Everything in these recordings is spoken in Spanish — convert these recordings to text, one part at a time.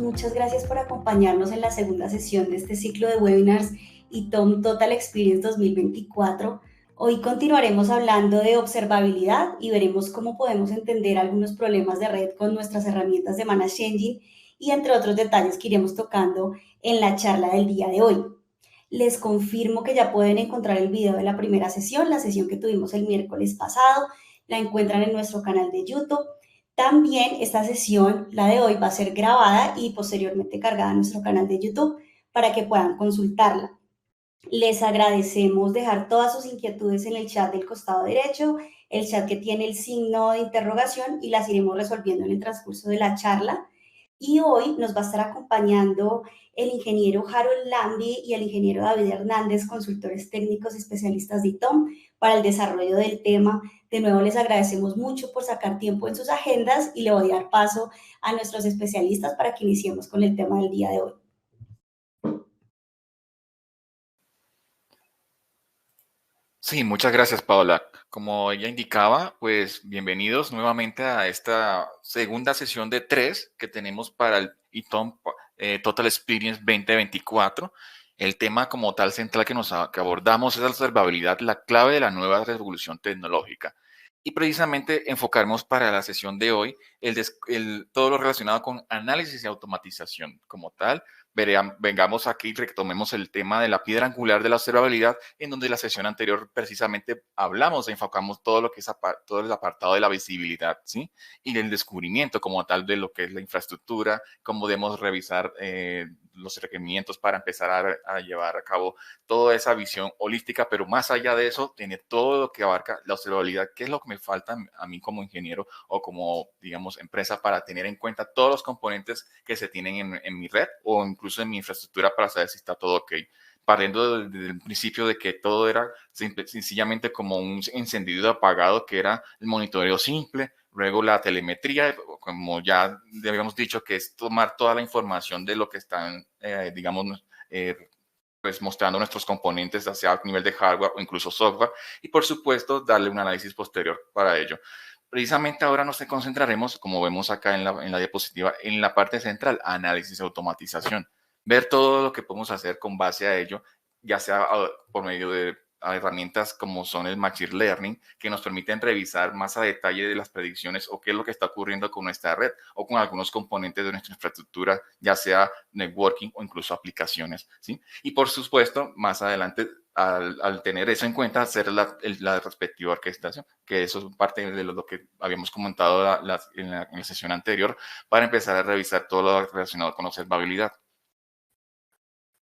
muchas gracias por acompañarnos en la segunda sesión de este ciclo de webinars ITOM Total Experience 2024. Hoy continuaremos hablando de observabilidad y veremos cómo podemos entender algunos problemas de red con nuestras herramientas de Managed Engine y entre otros detalles que iremos tocando en la charla del día de hoy. Les confirmo que ya pueden encontrar el video de la primera sesión, la sesión que tuvimos el miércoles pasado, la encuentran en nuestro canal de YouTube. También esta sesión, la de hoy, va a ser grabada y posteriormente cargada a nuestro canal de YouTube para que puedan consultarla. Les agradecemos dejar todas sus inquietudes en el chat del costado derecho, el chat que tiene el signo de interrogación y las iremos resolviendo en el transcurso de la charla. Y hoy nos va a estar acompañando el ingeniero Harold Lambi y el ingeniero David Hernández, consultores técnicos especialistas de ITOM, para el desarrollo del tema. De nuevo les agradecemos mucho por sacar tiempo en sus agendas y le voy a dar paso a nuestros especialistas para que iniciemos con el tema del día de hoy. Sí, muchas gracias, Paola. Como ella indicaba, pues bienvenidos nuevamente a esta segunda sesión de 3 que tenemos para el ITOM Total Experience 2024. El tema como tal central que abordamos es la observabilidad, la clave de la nueva revolución tecnológica. Y precisamente enfocaremos para la sesión de hoy todo lo relacionado con análisis y automatización como tal. Vengamos aquí y retomemos el tema de la piedra angular de la observabilidad, en donde la sesión anterior precisamente hablamos e enfocamos todo lo que es todo el apartado de la visibilidad, ¿sí? Y del descubrimiento como tal de lo que es la infraestructura, cómo debemos revisar los requerimientos para empezar a llevar a cabo toda esa visión holística, pero más allá de eso, tiene todo lo que abarca la observabilidad, que es lo que me falta a mí como ingeniero o como, digamos, empresa para tener en cuenta todos los componentes que se tienen en mi red o incluso en mi infraestructura para saber si está todo ok. Partiendo desde el principio de que todo era sencillamente como un encendido y apagado, que era el monitoreo simple, luego la telemetría, como ya habíamos dicho, que es tomar toda la información de lo que están, digamos, pues mostrando nuestros componentes, hacia a nivel de hardware o incluso software, y por supuesto darle un análisis posterior para ello. Precisamente ahora nos concentraremos, como vemos acá en la diapositiva, en la parte central, análisis y automatización. Ver todo lo que podemos hacer con base a ello, ya sea por medio de herramientas como son el Machine Learning, que nos permiten revisar más a detalle de las predicciones o qué es lo que está ocurriendo con nuestra red o con algunos componentes de nuestra infraestructura, ya sea networking o incluso aplicaciones, ¿sí? Y por supuesto, más adelante, al tener eso en cuenta, hacer la respectiva orquestación, que eso es parte de lo que habíamos comentado en la sesión anterior, para empezar a revisar todo lo relacionado con observabilidad.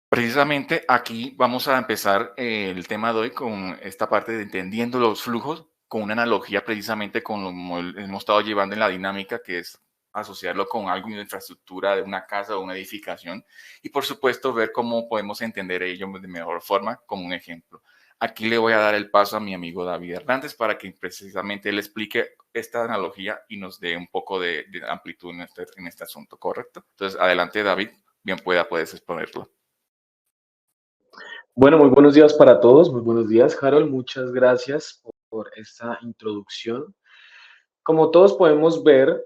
Precisamente aquí vamos a empezar el tema de hoy con esta parte de entendiendo los flujos, con una analogía precisamente con lo que hemos estado llevando en la dinámica, que es asociarlo con algo de infraestructura de una casa o una edificación, y por supuesto ver cómo podemos entender ello de mejor forma como un ejemplo. Aquí le voy a dar el paso a mi amigo David Hernández para que precisamente él explique esta analogía y nos dé un poco de amplitud en este asunto, ¿correcto? Entonces, adelante David, bien puedes exponerlo. Bueno, muy buenos días para todos. Muy buenos días, Harold. Muchas gracias por esta introducción. Como todos podemos ver,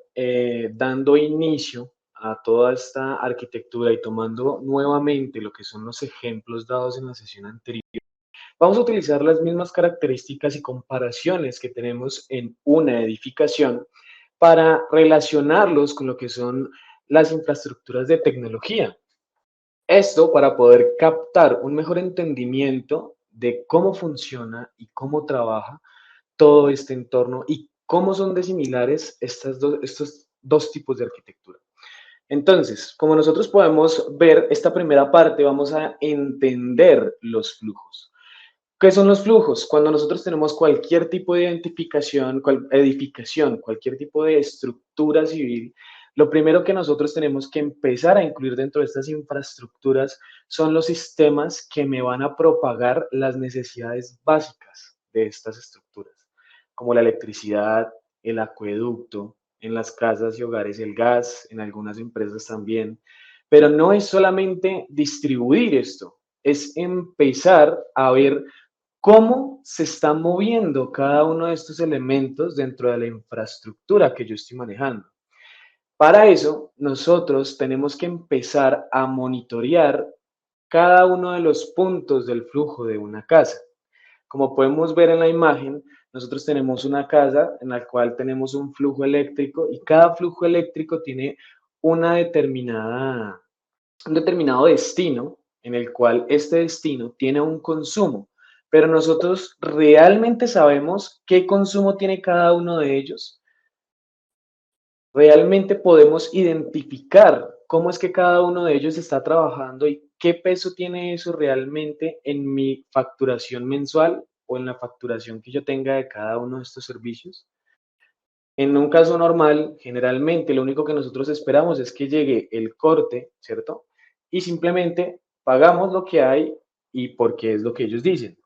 dando inicio a toda esta arquitectura y tomando nuevamente lo que son los ejemplos dados en la sesión anterior, vamos a utilizar las mismas características y comparaciones que tenemos en una edificación para relacionarlos con lo que son las infraestructuras de tecnología. Esto para poder captar un mejor entendimiento de cómo funciona y cómo trabaja todo este entorno y cómo son de similares estos dos tipos de arquitectura. Entonces, como nosotros podemos ver, esta primera parte vamos a entender los flujos. ¿Qué son los flujos? Cuando nosotros tenemos cualquier tipo de edificación, cualquier tipo de estructura civil, lo primero que nosotros tenemos que empezar a incluir dentro de estas infraestructuras son los sistemas que me van a propagar las necesidades básicas de estas estructuras, como la electricidad, el acueducto, en las casas y hogares el gas, en algunas empresas también. Pero no es solamente distribuir esto, es empezar a ver cómo se está moviendo cada uno de estos elementos dentro de la infraestructura que yo estoy manejando. Para eso, nosotros tenemos que empezar a monitorear cada uno de los puntos del flujo de una casa. Como podemos ver en la imagen, nosotros tenemos una casa en la cual tenemos un flujo eléctrico y cada flujo eléctrico tiene una determinada, un determinado destino en el cual este destino tiene un consumo. Pero nosotros realmente sabemos qué consumo tiene cada uno de ellos. Realmente podemos identificar cómo es que cada uno de ellos está trabajando y qué peso tiene eso realmente en mi facturación mensual o en la facturación que yo tenga de cada uno de estos servicios. En un caso normal, generalmente lo único que nosotros esperamos es que llegue el corte, ¿cierto? Y simplemente pagamos lo que hay y porque es lo que ellos dicen.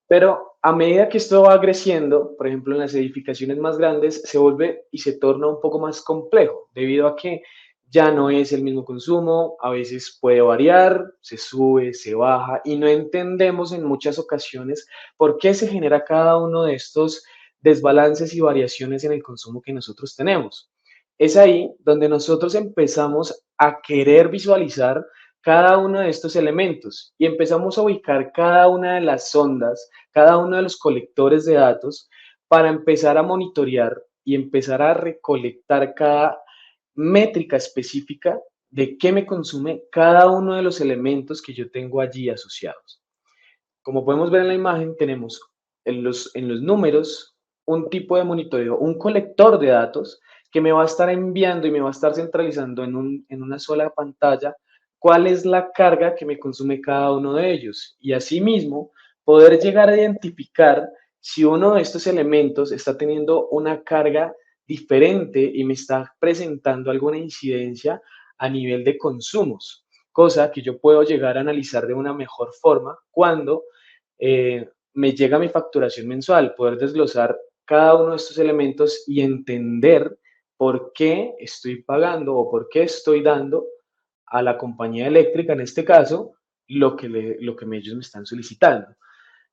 Pero a medida que esto va creciendo, por ejemplo, en las edificaciones más grandes, se vuelve y se torna un poco más complejo, debido a que ya no es el mismo consumo, a veces puede variar, se sube, se baja, y no entendemos en muchas ocasiones por qué se genera cada uno de estos desbalances y variaciones en el consumo que nosotros tenemos. Es ahí donde nosotros empezamos a querer visualizar cada uno de estos elementos y empezamos a ubicar cada una de las sondas, cada uno de los colectores de datos para empezar a monitorear y empezar a recolectar cada métrica específica de qué me consume cada uno de los elementos que yo tengo allí asociados. Como podemos ver en la imagen, tenemos en los números un tipo de monitoreo, un colector de datos que me va a estar enviando y me va a estar centralizando en una sola pantalla cuál es la carga que me consume cada uno de ellos. Y asimismo, poder llegar a identificar si uno de estos elementos está teniendo una carga diferente y me está presentando alguna incidencia a nivel de consumos, cosa que yo puedo llegar a analizar de una mejor forma cuando me llega mi facturación mensual, poder desglosar cada uno de estos elementos y entender por qué estoy pagando o por qué estoy dando a la compañía eléctrica, en este caso, lo que ellos me están solicitando.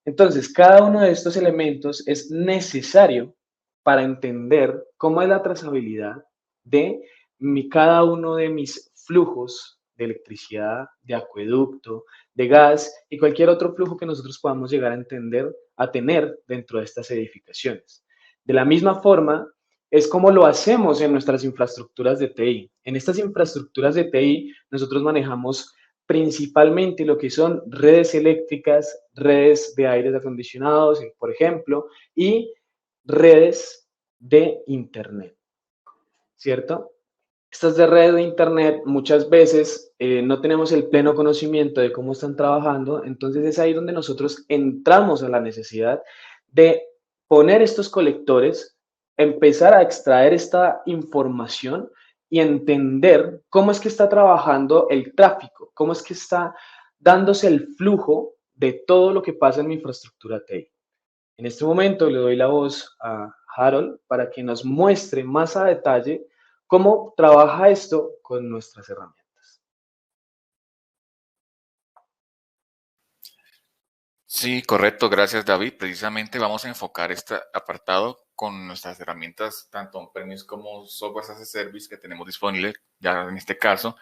Entonces, cada uno de estos elementos es necesario para entender cómo es la trazabilidad de cada uno de mis flujos de electricidad, de acueducto, de gas y cualquier otro flujo que nosotros podamos llegar a entender, a tener dentro de estas edificaciones. De la misma forma, es como lo hacemos en nuestras infraestructuras de TI. En estas infraestructuras de TI, nosotros manejamos principalmente lo que son redes eléctricas, redes de aires acondicionados, por ejemplo, y redes de Internet, ¿cierto? Estas de red de Internet muchas veces no tenemos el pleno conocimiento de cómo están trabajando, entonces es ahí donde nosotros entramos a la necesidad de poner estos colectores, empezar a extraer esta información y entender cómo es que está trabajando el tráfico, cómo es que está dándose el flujo de todo lo que pasa en mi infraestructura TI. En este momento le doy la voz a Harold para que nos muestre más a detalle cómo trabaja esto con nuestras herramientas. Sí, correcto, gracias David. Precisamente vamos a enfocar este apartado con nuestras herramientas, tanto on-premise como software as a service que tenemos disponible. Ya en este caso,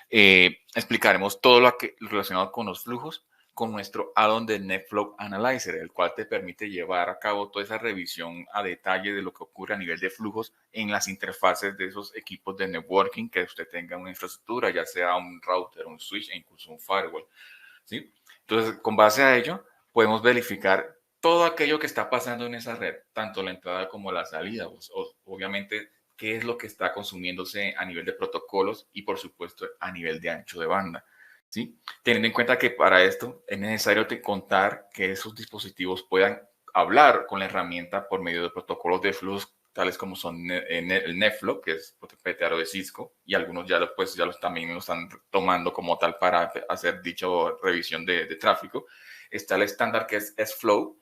explicaremos todo lo relacionado con los flujos con nuestro add-on de NetFlow Analyzer, el cual te permite llevar a cabo toda esa revisión a detalle de lo que ocurre a nivel de flujos en las interfaces de esos equipos de networking que usted tenga una infraestructura, ya sea un router, un switch e incluso un firewall, ¿sí? Entonces, con base a ello, podemos verificar todo aquello que está pasando en esa red, tanto la entrada como la salida, obviamente qué es lo que está consumiéndose a nivel de protocolos y por supuesto a nivel de ancho de banda, ¿sí? Teniendo en cuenta que para esto es necesario contar que esos dispositivos puedan hablar con la herramienta por medio de protocolos de flujos tales como son el NetFlow, que es propietario de Cisco, y algunos ya, también lo están tomando como tal para hacer dicha revisión de tráfico. Está el estándar que es S-Flow.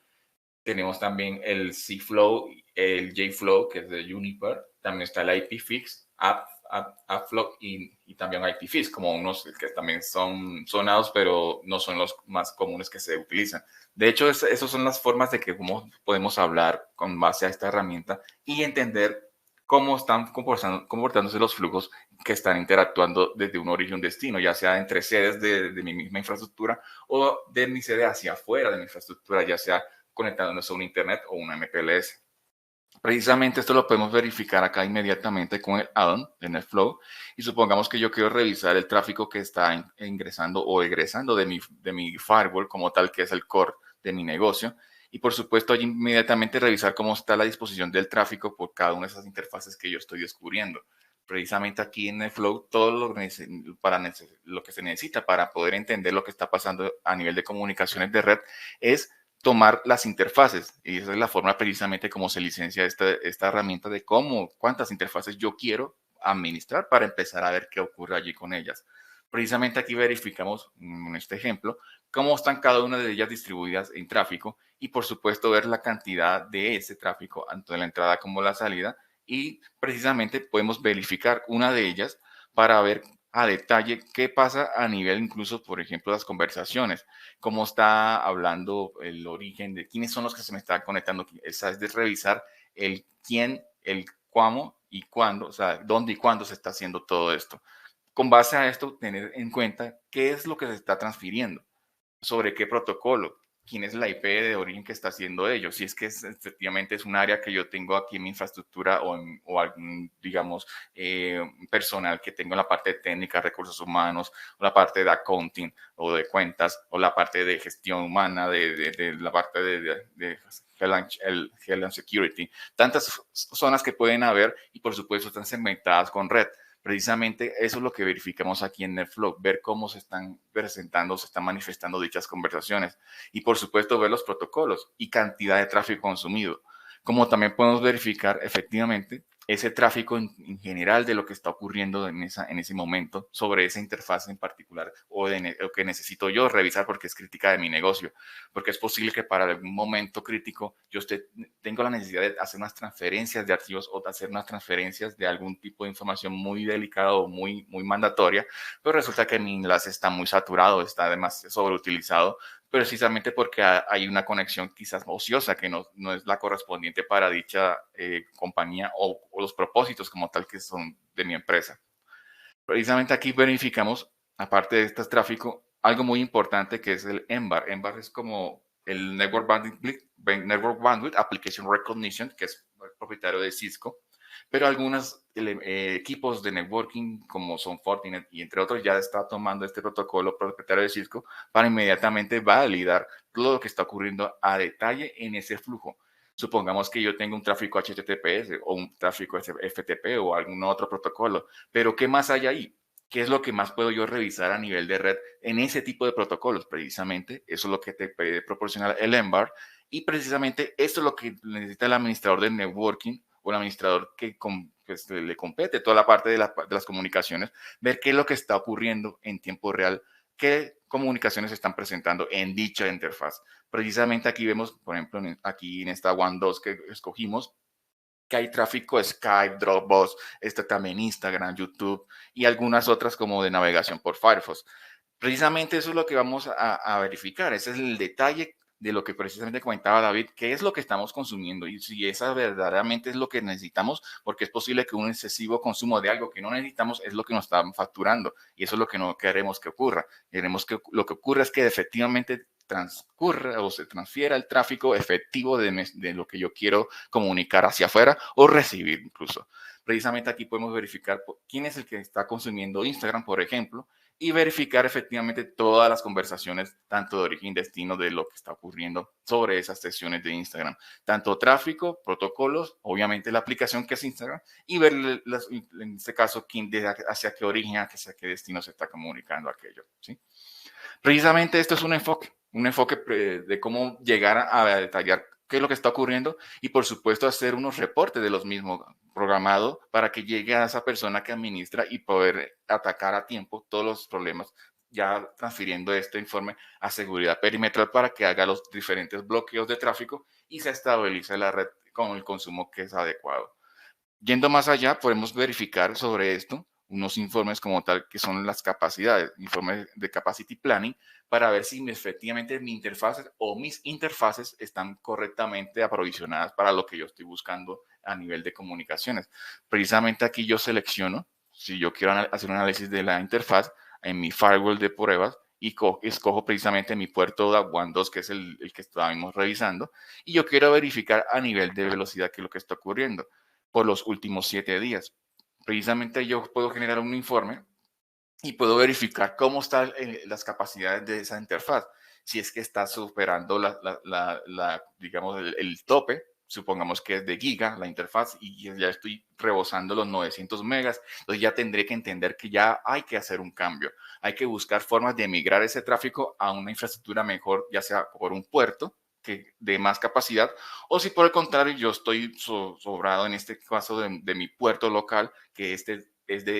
Tenemos también el C-Flow, el J-Flow, que es de Juniper. También está el IPFix, AppFlow y también IPFix, como unos que también son sonados, pero no son los más comunes que se utilizan. De hecho, esas son las formas de que podemos hablar con base a esta herramienta y entender cómo están comportándose los flujos que están interactuando desde un origen a un destino, ya sea entre sedes de mi misma infraestructura o de mi sede hacia afuera de mi infraestructura, ya sea conectándose a un internet o una MPLS. Precisamente esto lo podemos verificar acá inmediatamente con el add-on de NetFlow, y supongamos que yo quiero revisar el tráfico que está ingresando o egresando de mi firewall como tal, que es el core de mi negocio, y por supuesto allí inmediatamente revisar cómo está la disposición del tráfico por cada una de esas interfaces que yo estoy descubriendo. Precisamente aquí en NetFlow todo lo que se necesita para poder entender lo que está pasando a nivel de comunicaciones de red es tomar las interfaces, y esa es la forma precisamente como se licencia esta herramienta de cuántas interfaces yo quiero administrar para empezar a ver qué ocurre allí con ellas. Precisamente aquí verificamos en este ejemplo cómo están cada una de ellas distribuidas en tráfico, y por supuesto ver la cantidad de ese tráfico tanto en la entrada como la salida, y precisamente podemos verificar una de ellas para ver a detalle qué pasa a nivel incluso, por ejemplo, las conversaciones, cómo está hablando, el origen de quiénes son los que se me están conectando. Esa es de revisar el quién, el cómo y cuándo, o sea, dónde y cuándo se está haciendo todo esto. Con base a esto, tener en cuenta qué es lo que se está transfiriendo, sobre qué protocolo, quién es la IP de origen que está haciendo ello, si es que efectivamente es un área que yo tengo aquí en mi infraestructura o algún, digamos, personal que tengo en la parte técnica, recursos humanos, o la parte de accounting o de cuentas, o la parte de gestión humana, de la parte de Health and Security. Tantas zonas que pueden haber, y por supuesto están segmentadas con red. Precisamente eso es lo que verificamos aquí en NetFlow, ver cómo se están presentando, se están manifestando dichas conversaciones, y por supuesto ver los protocolos y cantidad de tráfico consumido. Como también podemos verificar efectivamente ese tráfico en general de lo que está ocurriendo en ese momento sobre esa interfaz en particular, o lo que necesito yo revisar porque es crítica de mi negocio, porque es posible que para algún momento crítico tengo la necesidad de hacer unas transferencias de archivos o de hacer unas transferencias de algún tipo de información muy delicada o muy mandatoria, pero resulta que mi enlace está muy saturado, está además sobreutilizado, precisamente porque hay una conexión quizás ociosa que no es la correspondiente para dicha compañía o los propósitos como tal que son de mi empresa. Precisamente aquí verificamos, aparte de este tráfico, algo muy importante que es el NBAR. NBAR es como el Network Bandwidth Application Recognition, que es propietario de Cisco, pero algunos equipos de networking como son Fortinet y entre otros ya está tomando este protocolo propietario de Cisco para inmediatamente validar todo lo que está ocurriendo a detalle en ese flujo. Supongamos que yo tengo un tráfico HTTPS o un tráfico FTP o algún otro protocolo, pero ¿qué más hay ahí? ¿Qué es lo que más puedo yo revisar a nivel de red en ese tipo de protocolos? Precisamente eso es lo que te puede proporcionar el NBAR, y precisamente esto es lo que necesita el administrador de networking o el administrador que pues, le compete toda la parte de las comunicaciones, ver qué es lo que está ocurriendo en tiempo real, qué comunicaciones se están presentando en dicha interfaz. Precisamente aquí vemos, por ejemplo, aquí en esta One 2 que escogimos, que hay tráfico Skype, Dropbox, está también Instagram, YouTube y algunas otras como de navegación por Firefox. Precisamente eso es lo que vamos a verificar. Ese es el detalle de lo que precisamente comentaba David, qué es lo que estamos consumiendo y si esa verdaderamente es lo que necesitamos, porque es posible que un excesivo consumo de algo que no necesitamos es lo que nos están facturando, y eso es lo que no queremos que ocurra. Queremos que lo que ocurra es que efectivamente transcurra o se transfiera el tráfico efectivo de lo que yo quiero comunicar hacia afuera o recibir incluso. Precisamente aquí podemos verificar quién es el que está consumiendo Instagram, por ejemplo, y verificar efectivamente todas las conversaciones, tanto de origen y destino, de lo que está ocurriendo sobre esas sesiones de Instagram. Tanto tráfico, protocolos, obviamente la aplicación que es Instagram, y ver en este caso hacia qué origen, hacia qué destino se está comunicando aquello. ¿Sí? Precisamente esto es un enfoque de cómo llegar a detallar qué es lo que está ocurriendo y por supuesto hacer unos reportes de los mismos programado para que llegue a esa persona que administra y poder atacar a tiempo todos los problemas, ya transfiriendo este informe a seguridad perimetral para que haga los diferentes bloqueos de tráfico y se estabilice la red con el consumo que es adecuado. Yendo más allá, podemos verificar sobre esto unos informes como tal que son las capacidades, informes de capacity planning, para ver si efectivamente mi interfaz o mis interfaces están correctamente aprovisionadas para lo que yo estoy buscando a nivel de comunicaciones. Precisamente aquí yo selecciono, si yo quiero hacer un análisis de la interfaz en mi firewall de pruebas, y escojo precisamente mi puerto WAN 2, que es el que estábamos revisando, y yo quiero verificar a nivel de velocidad qué es lo que está ocurriendo por los últimos 7 días. Precisamente yo puedo generar un informe y puedo verificar cómo están las capacidades de esa interfaz. Si es que está superando digamos, el tope, supongamos que es de giga la interfaz y ya estoy rebosando los 900 megas, entonces ya tendré que entender que ya hay que hacer un cambio. Hay que buscar formas de migrar ese tráfico a una infraestructura mejor, ya sea por un puerto que de más capacidad, o si por el contrario yo estoy sobrado en este caso de mi puerto local, que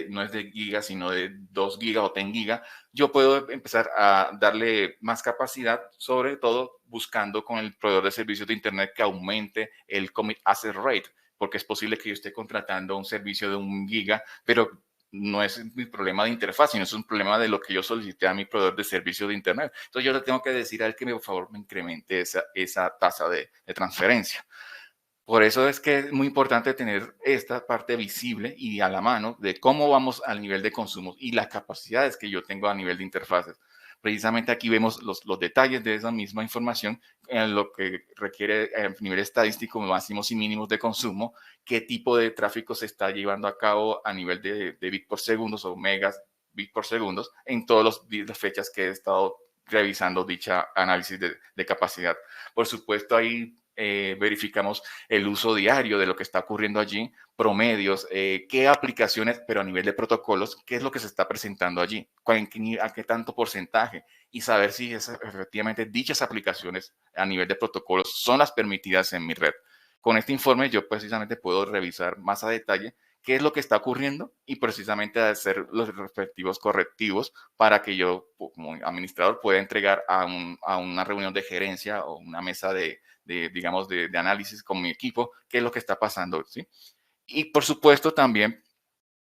no es de gigas, sino de 2 gigas o 10 gigas, yo puedo empezar a darle más capacidad, sobre todo buscando con el proveedor de servicios de Internet que aumente el commit access rate, porque es posible que yo esté contratando un servicio de 1 giga, pero no es mi problema de interfaz, sino es un problema de lo que yo solicité a mi proveedor de servicio de Internet. Entonces yo le tengo que decir a él que por favor me incremente esa tasa de transferencia. Por eso es que es muy importante tener esta parte visible y a la mano de cómo vamos al nivel de consumo y las capacidades que yo tengo a nivel de interfaces. Precisamente aquí vemos los detalles de esa misma información en lo que requiere a nivel estadístico máximos y mínimos de consumo, qué tipo de tráfico se está llevando a cabo a nivel de bit por segundos o megas bit por segundos en todas las fechas que he estado revisando dicha análisis de capacidad. Por supuesto, ahí verificamos el uso diario de lo que está ocurriendo allí, promedios, qué aplicaciones, pero a nivel de protocolos, qué es lo que se está presentando allí, a qué tanto porcentaje, y saber si efectivamente dichas aplicaciones a nivel de protocolos son las permitidas en mi red. Con este informe yo precisamente puedo revisar más a detalle qué es lo que está ocurriendo y precisamente hacer los respectivos correctivos para que yo como administrador pueda entregar a una reunión de gerencia o una mesa digamos, de análisis con mi equipo, qué es lo que está pasando, ¿sí? Y por supuesto también,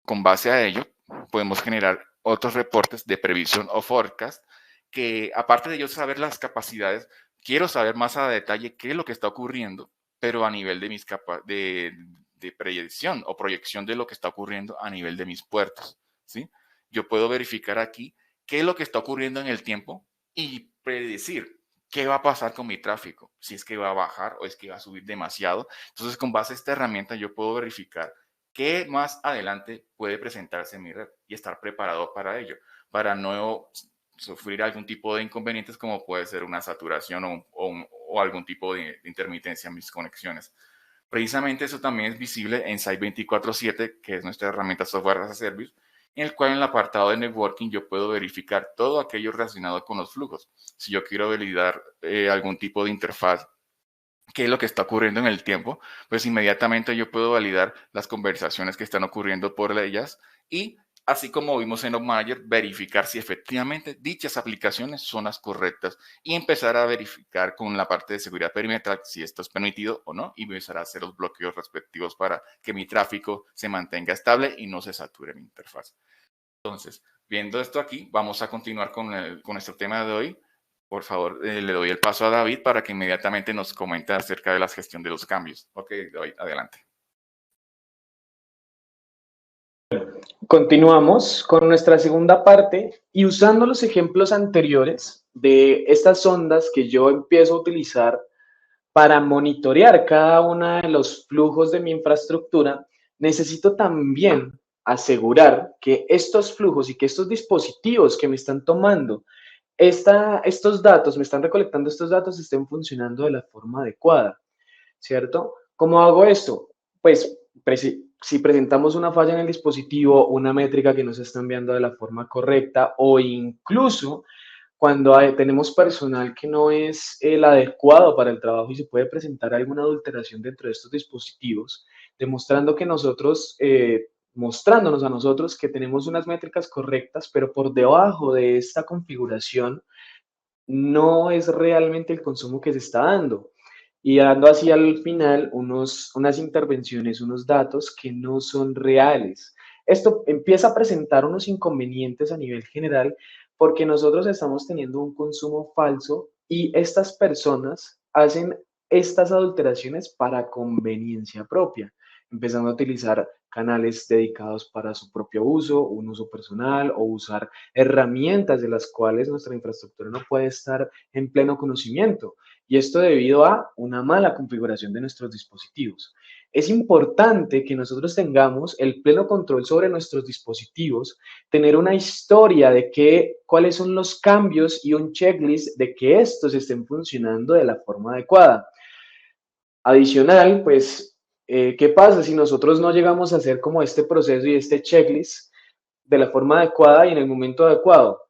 con base a ello, podemos generar otros reportes de previsión o forecast, que aparte de yo saber las capacidades, quiero saber más a detalle qué es lo que está ocurriendo, pero a nivel de mis de predicción o proyección de lo que está ocurriendo a nivel de mis puertos, ¿sí? Yo puedo verificar aquí qué es lo que está ocurriendo en el tiempo y predecir qué va a pasar con mi tráfico, si es que va a bajar o es que va a subir demasiado. Entonces, con base a esta herramienta, yo puedo verificar qué más adelante puede presentarse en mi red y estar preparado para ello, para no sufrir algún tipo de inconvenientes como puede ser una saturación o algún tipo de intermitencia en mis conexiones. Precisamente eso también es visible en Site 24/7, que es nuestra herramienta Software as a Service, en el cual en el apartado de networking yo puedo verificar todo aquello relacionado con los flujos. Si yo quiero validar algún tipo de interfaz, qué es lo que está ocurriendo en el tiempo, pues inmediatamente yo puedo validar las conversaciones que están ocurriendo por ellas y, así como vimos en Manager, verificar si efectivamente dichas aplicaciones son las correctas y empezar a verificar con la parte de seguridad perimetral si esto es permitido o no y empezar a hacer los bloqueos respectivos para que mi tráfico se mantenga estable y no se sature mi interfaz. Entonces, viendo esto aquí, vamos a continuar con nuestro tema de hoy. Por favor, le doy el paso a David para que inmediatamente nos comente acerca de la gestión de los cambios. Ok, David, adelante. Continuamos con nuestra segunda parte y usando los ejemplos anteriores de estas ondas que yo empiezo a utilizar para monitorear cada uno de los flujos de mi infraestructura, necesito también asegurar que estos flujos y que estos dispositivos que me están tomando estos datos, me están recolectando estos datos, estén funcionando de la forma adecuada, ¿cierto? ¿Cómo hago esto? Pues si presentamos una falla en el dispositivo, una métrica que no se está enviando de la forma correcta o incluso cuando tenemos personal que no es el adecuado para el trabajo y se puede presentar alguna adulteración dentro de estos dispositivos, demostrando que nosotros, mostrándonos a nosotros que tenemos unas métricas correctas, pero por debajo de esta configuración no es realmente el consumo que se está dando. Y dando así al final unas intervenciones, unos datos que no son reales. Esto empieza a presentar unos inconvenientes a nivel general porque nosotros estamos teniendo un consumo falso y estas personas hacen estas adulteraciones para conveniencia propia. empezando a utilizar canales dedicados para su propio uso, un uso personal o usar herramientas de las cuales nuestra infraestructura no puede estar en pleno conocimiento. Y esto debido a una mala configuración de nuestros dispositivos. Es importante que nosotros tengamos el pleno control sobre nuestros dispositivos, tener una historia de cuáles son los cambios y un checklist de que estos estén funcionando de la forma adecuada. Adicional, pues, ¿qué pasa si nosotros no llegamos a hacer como este proceso y este checklist de la forma adecuada y en el momento adecuado?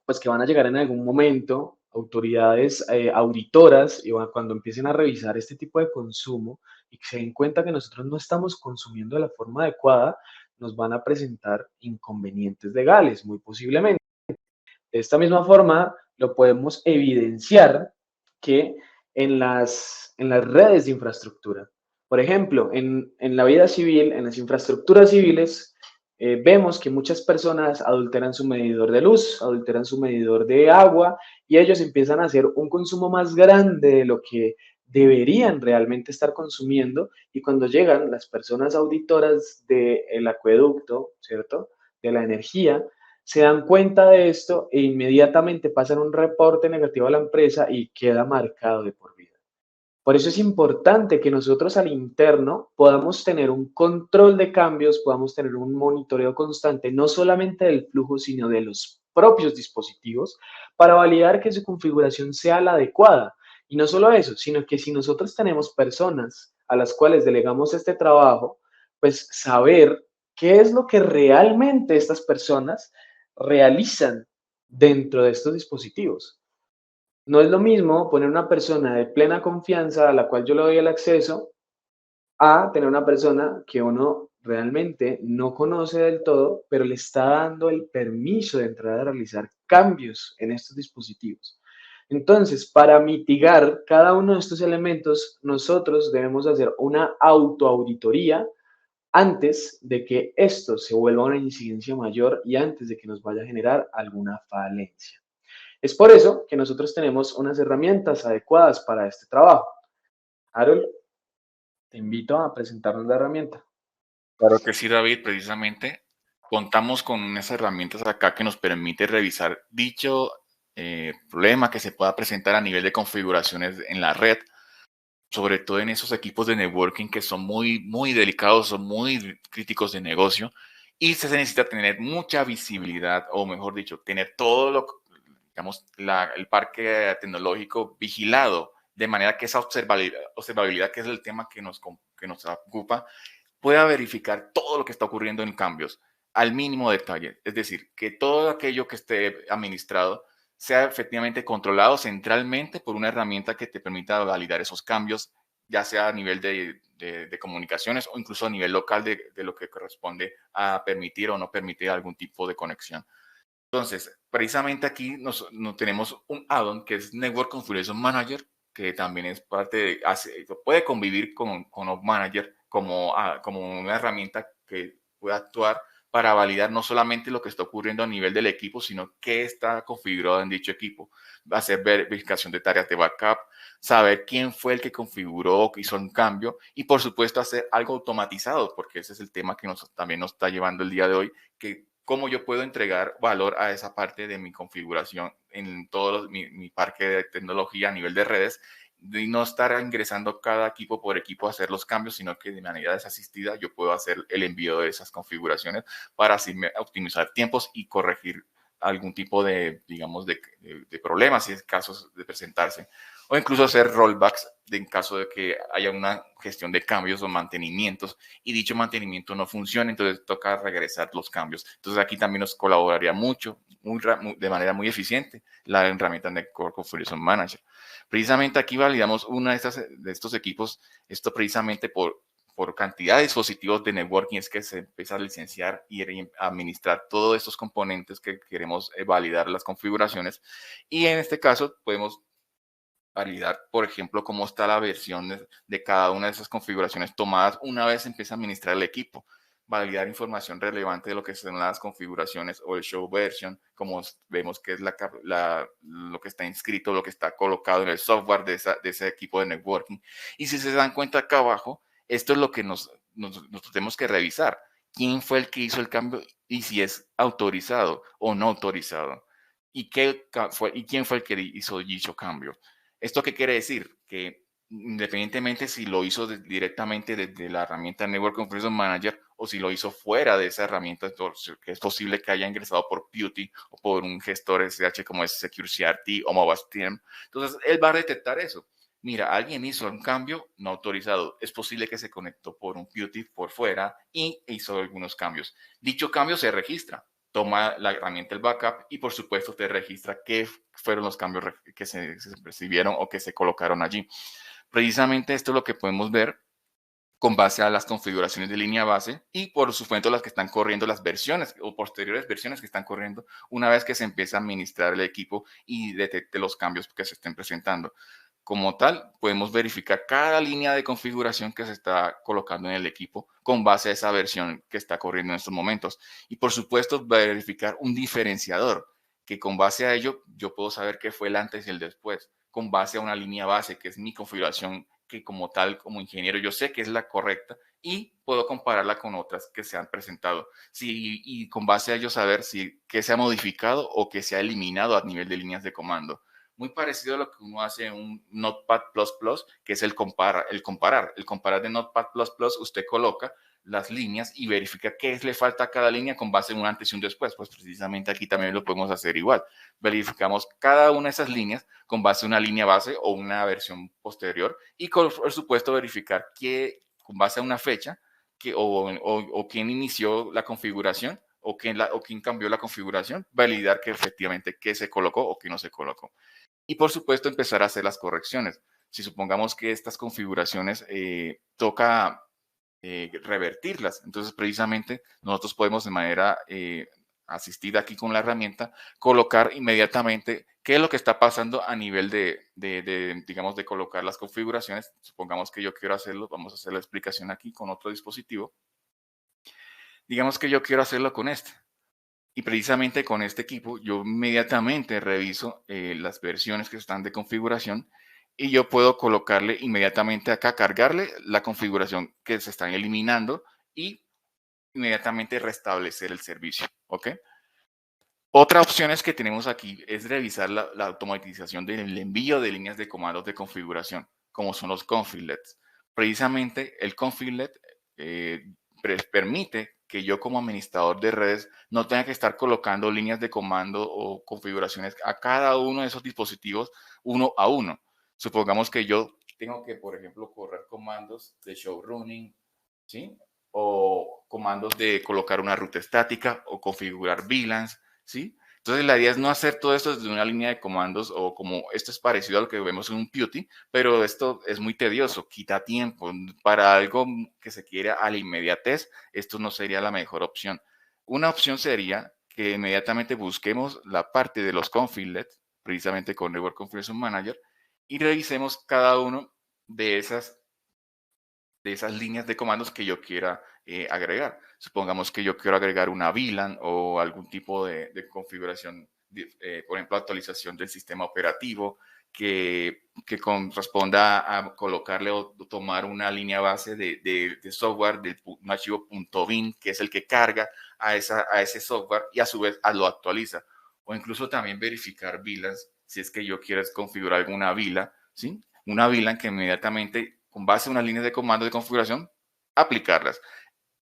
Pues que van a llegar en algún momento autoridades auditoras y cuando empiecen a revisar este tipo de consumo y que se den cuenta que nosotros no estamos consumiendo de la forma adecuada, nos van a presentar inconvenientes legales, muy posiblemente. De esta misma forma, lo podemos evidenciar que en las redes de infraestructura, por ejemplo, en la vida civil, en las infraestructuras civiles, vemos que muchas personas adulteran su medidor de luz, adulteran su medidor de agua y ellos empiezan a hacer un consumo más grande de lo que deberían realmente estar consumiendo y cuando llegan las personas auditoras del acueducto, ¿cierto? De la energía, se dan cuenta de esto e inmediatamente pasan un reporte negativo a la empresa y queda marcado de por vida. Por eso es importante que nosotros al interno podamos tener un control de cambios, podamos tener un monitoreo constante, no solamente del flujo, sino de los propios dispositivos, para validar que su configuración sea la adecuada. Y no solo eso, sino que si nosotros tenemos personas a las cuales delegamos este trabajo, pues saber qué es lo que realmente estas personas realizan dentro de estos dispositivos. No es lo mismo poner una persona de plena confianza a la cual yo le doy el acceso a tener una persona que uno realmente no conoce del todo, pero le está dando el permiso de entrar a realizar cambios en estos dispositivos. Entonces, para mitigar cada uno de estos elementos, nosotros debemos hacer una autoauditoría antes de que esto se vuelva una incidencia mayor y antes de que nos vaya a generar alguna falencia. Es por eso que nosotros tenemos unas herramientas adecuadas para este trabajo. Harold, te invito a presentarnos la herramienta. Claro que sí, David, precisamente contamos con unas herramientas acá que nos permite revisar dicho problema que se pueda presentar a nivel de configuraciones en la red, sobre todo en esos equipos de networking que son muy, muy delicados, son muy críticos de negocio y se necesita tener mucha visibilidad, o mejor dicho, tener todo lo, digamos, el parque tecnológico vigilado, de manera que esa observabilidad, que es el tema que nos ocupa, pueda verificar todo lo que está ocurriendo en cambios al mínimo detalle. Es decir, que todo aquello que esté administrado sea efectivamente controlado centralmente por una herramienta que te permita validar esos cambios, ya sea a nivel de comunicaciones o incluso a nivel local de lo que corresponde a permitir o no permitir algún tipo de conexión. Entonces, precisamente aquí nos tenemos un add-on que es Network Configuration Manager, que también es parte de, puede convivir con Off Manager como una herramienta que puede actuar para validar no solamente lo que está ocurriendo a nivel del equipo, sino qué está configurado en dicho equipo. Va a hacer verificación de tareas de backup, saber quién fue el que configuró, que hizo un cambio y por supuesto hacer algo automatizado, porque ese es el tema que también nos está llevando el día de hoy, que cómo yo puedo entregar valor a esa parte de mi configuración en todo mi parque de tecnología a nivel de redes y no estar ingresando cada equipo por equipo a hacer los cambios, sino que de manera desasistida yo puedo hacer el envío de esas configuraciones para así optimizar tiempos y corregir algún tipo de, digamos, de problemas si es caso de presentarse, o incluso hacer rollbacks en caso de que haya una gestión de cambios o mantenimientos y dicho mantenimiento no funcione, entonces toca regresar los cambios. Entonces aquí también nos colaboraría mucho, de manera muy eficiente, la herramienta Network Configuration Manager. Precisamente aquí validamos una de estos equipos, esto precisamente por cantidad de dispositivos de networking es que se empieza a licenciar y administrar todos estos componentes que queremos validar las configuraciones. Y en este caso podemos validar, por ejemplo, cómo está la versión de cada una de esas configuraciones tomadas una vez empieza a administrar el equipo. Validar información relevante de lo que son las configuraciones o el show version, como vemos que es lo que está inscrito, lo que está colocado en el software de ese equipo de networking. Y si se dan cuenta acá abajo, esto es lo que nos nosotros tenemos que revisar quién fue el que hizo el cambio y si es autorizado o no autorizado. ¿Y quién fue el que hizo dicho cambio? ¿Esto qué quiere decir? Que independientemente si lo hizo directamente desde la herramienta Network Configuration Manager o si lo hizo fuera de esa herramienta, que es posible que haya ingresado por PuTTY o por un gestor SSH como es SecureCRT o MobaSTM. Entonces, él va a detectar eso. Mira, alguien hizo un cambio no autorizado. Es posible que se conectó por un PuTTY por fuera y hizo algunos cambios. Dicho cambio se registra. Toma la herramienta el backup y por supuesto te registra qué fueron los cambios que se percibieron o que se colocaron allí. Precisamente esto es lo que podemos ver con base a las configuraciones de línea base y por supuesto las que están corriendo, las versiones o posteriores versiones que están corriendo una vez que se empieza a administrar el equipo y detecte los cambios que se estén presentando. Como tal, podemos verificar cada línea de configuración que se está colocando en el equipo con base a esa versión que está corriendo en estos momentos. Y por supuesto, verificar un diferenciador, que con base a ello yo puedo saber qué fue el antes y el después, con base a una línea base, que es mi configuración, que como tal, como ingeniero, yo sé que es la correcta y puedo compararla con otras que se han presentado. Sí, y con base a ello saber si qué se ha modificado o qué se ha eliminado a nivel de líneas de comando. Muy parecido a lo que uno hace en un Notepad++, que es el comparar. El comparar de Notepad++, usted coloca las líneas y verifica qué le falta a cada línea con base en un antes y un después. Pues precisamente aquí también lo podemos hacer igual. Verificamos cada una de esas líneas con base en una línea base o una versión posterior y por supuesto verificar que con base a una fecha o quién inició la configuración o quién cambió la configuración, validar que efectivamente qué se colocó o qué no se colocó. Y por supuesto empezar a hacer las correcciones. Si supongamos que estas configuraciones toca revertirlas, entonces precisamente nosotros podemos de manera asistida aquí con la herramienta colocar inmediatamente qué es lo que está pasando a nivel digamos, de colocar las configuraciones. Supongamos que yo quiero hacerlo, vamos a hacer la explicación aquí con otro dispositivo. Digamos que yo quiero hacerlo con este. Y precisamente con este equipo yo inmediatamente reviso las versiones que están de configuración y yo puedo colocarle inmediatamente acá, cargarle la configuración que se están eliminando y inmediatamente restablecer el servicio. ¿Ok? Otra opción es que tenemos aquí es revisar la automatización del envío de líneas de comandos de configuración, como son los config-lets. Precisamente el config-let permite que yo como administrador de redes no tenga que estar colocando líneas de comando o configuraciones a cada uno de esos dispositivos uno a uno. Supongamos que yo tengo que, por ejemplo, correr comandos de show running, ¿sí? O comandos de colocar una ruta estática o configurar VLANs, ¿sí? Entonces la idea es no hacer todo esto desde una línea de comandos o como esto es parecido a lo que vemos en un PuTTY, pero esto es muy tedioso, quita tiempo. Para algo que se quiera a la inmediatez, esto no sería la mejor opción. Una opción sería que inmediatamente busquemos la parte de los config-lets, precisamente con Network Configuration Manager, y revisemos cada uno de esas líneas de comandos que yo quiera agregar. Supongamos que yo quiero agregar una VLAN o algún tipo de configuración, por ejemplo, actualización del sistema operativo que corresponda a colocarle o tomar una línea base de software del un archivo .bin, que es el que carga a ese software y a su vez lo actualiza. O incluso también verificar VLANs, si es que yo quiero configurar alguna VLAN, ¿sí? Una VLAN que inmediatamente con base a unas líneas de comando de configuración, aplicarlas.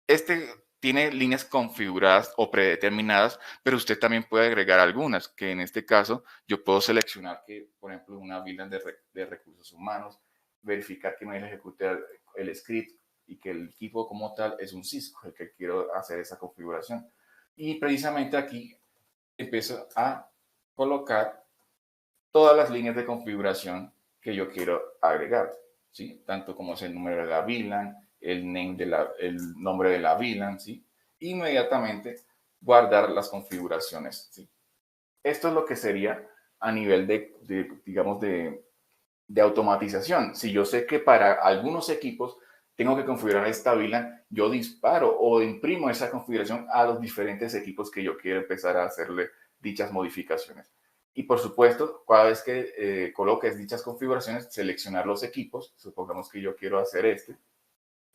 Este tiene líneas configuradas o predeterminadas, pero usted también puede agregar algunas, que en este caso yo puedo seleccionar que, por ejemplo, una VLAN de recursos humanos, verificar que me ejecute el script y que el equipo como tal es un Cisco, el que quiero hacer esa configuración. Y precisamente aquí empiezo a colocar todas las líneas de configuración que yo quiero agregar, ¿sí? Tanto como es el número de la VLAN, el nombre de la VLAN, ¿sí? Inmediatamente guardar las configuraciones, ¿sí? Esto es lo que sería a nivel digamos, de automatización. Si yo sé que para algunos equipos tengo que configurar esta VLAN, yo disparo o imprimo esa configuración a los diferentes equipos que yo quiero empezar a hacerle dichas modificaciones. Y por supuesto, cada vez que coloques dichas configuraciones, seleccionar los equipos. Supongamos que yo quiero hacer este,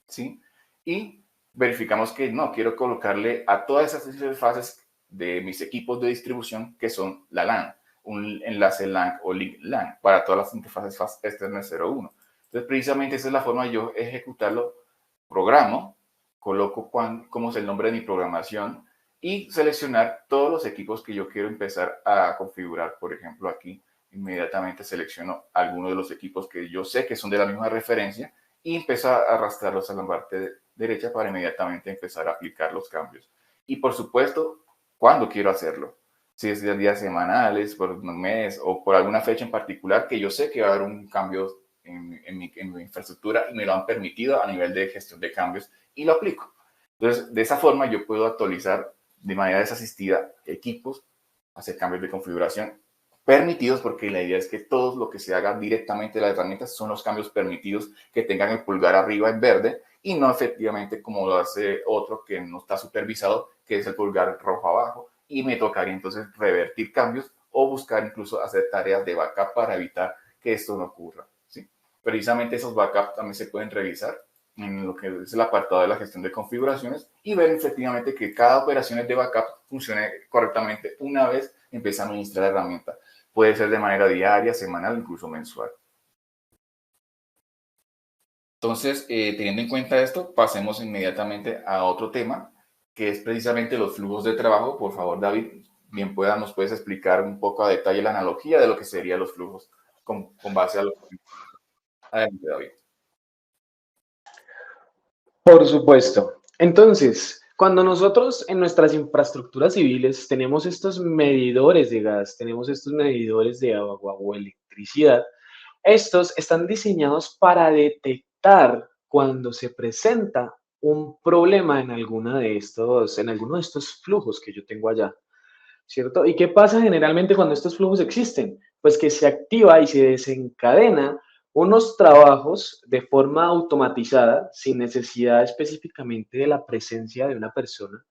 ¿sí? y verificamos que no, quiero colocarle a todas esas interfaces de mis equipos de distribución que son la LAN, un enlace LAN o link LAN para todas las interfaces fast externas 0.1. Entonces, precisamente esa es la forma de yo ejecutarlo. Programo, coloco cómo es el nombre de mi programación y seleccionar todos los equipos que yo quiero empezar a configurar. Por ejemplo, aquí inmediatamente selecciono algunos de los equipos que yo sé que son de la misma referencia y empiezo a arrastrarlos a la parte derecha para inmediatamente empezar a aplicar los cambios. Y por supuesto, ¿cuándo quiero hacerlo? Si es de días semanales, por un mes o por alguna fecha en particular que yo sé que va a haber un cambio en mi infraestructura y me lo han permitido a nivel de gestión de cambios y lo aplico. Entonces, de esa forma yo puedo actualizar de manera desasistida equipos, hacer cambios de configuración permitidos, porque la idea es que todo lo que se haga directamente de las herramientas son los cambios permitidos que tengan el pulgar arriba en verde y no efectivamente como lo hace otro que no está supervisado, que es el pulgar rojo abajo, y me tocaría entonces revertir cambios o buscar incluso hacer tareas de backup para evitar que esto no ocurra. ¿Sí? Precisamente esos backups también se pueden revisar en lo que es el apartado de la gestión de configuraciones y ver efectivamente que cada operación de backup funcione correctamente una vez empieza a administrar la herramienta. Puede ser de manera diaria, semanal, incluso mensual. Entonces, teniendo en cuenta esto, pasemos inmediatamente a otro tema, que es precisamente los flujos de trabajo. Por favor, David, bien nos puedes explicar un poco a detalle la analogía de lo que serían los flujos con base a lo que... Adelante, David. Por supuesto. Entonces, cuando nosotros en nuestras infraestructuras civiles tenemos estos medidores de gas, tenemos estos medidores de agua o electricidad, estos están diseñados para detectar cuando se presenta un problema en en alguno de estos flujos que yo tengo allá, ¿cierto? ¿Y qué pasa generalmente cuando estos flujos existen? Pues que se activa y se desencadena unos trabajos de forma automatizada, sin necesidad específicamente de la presencia de una persona,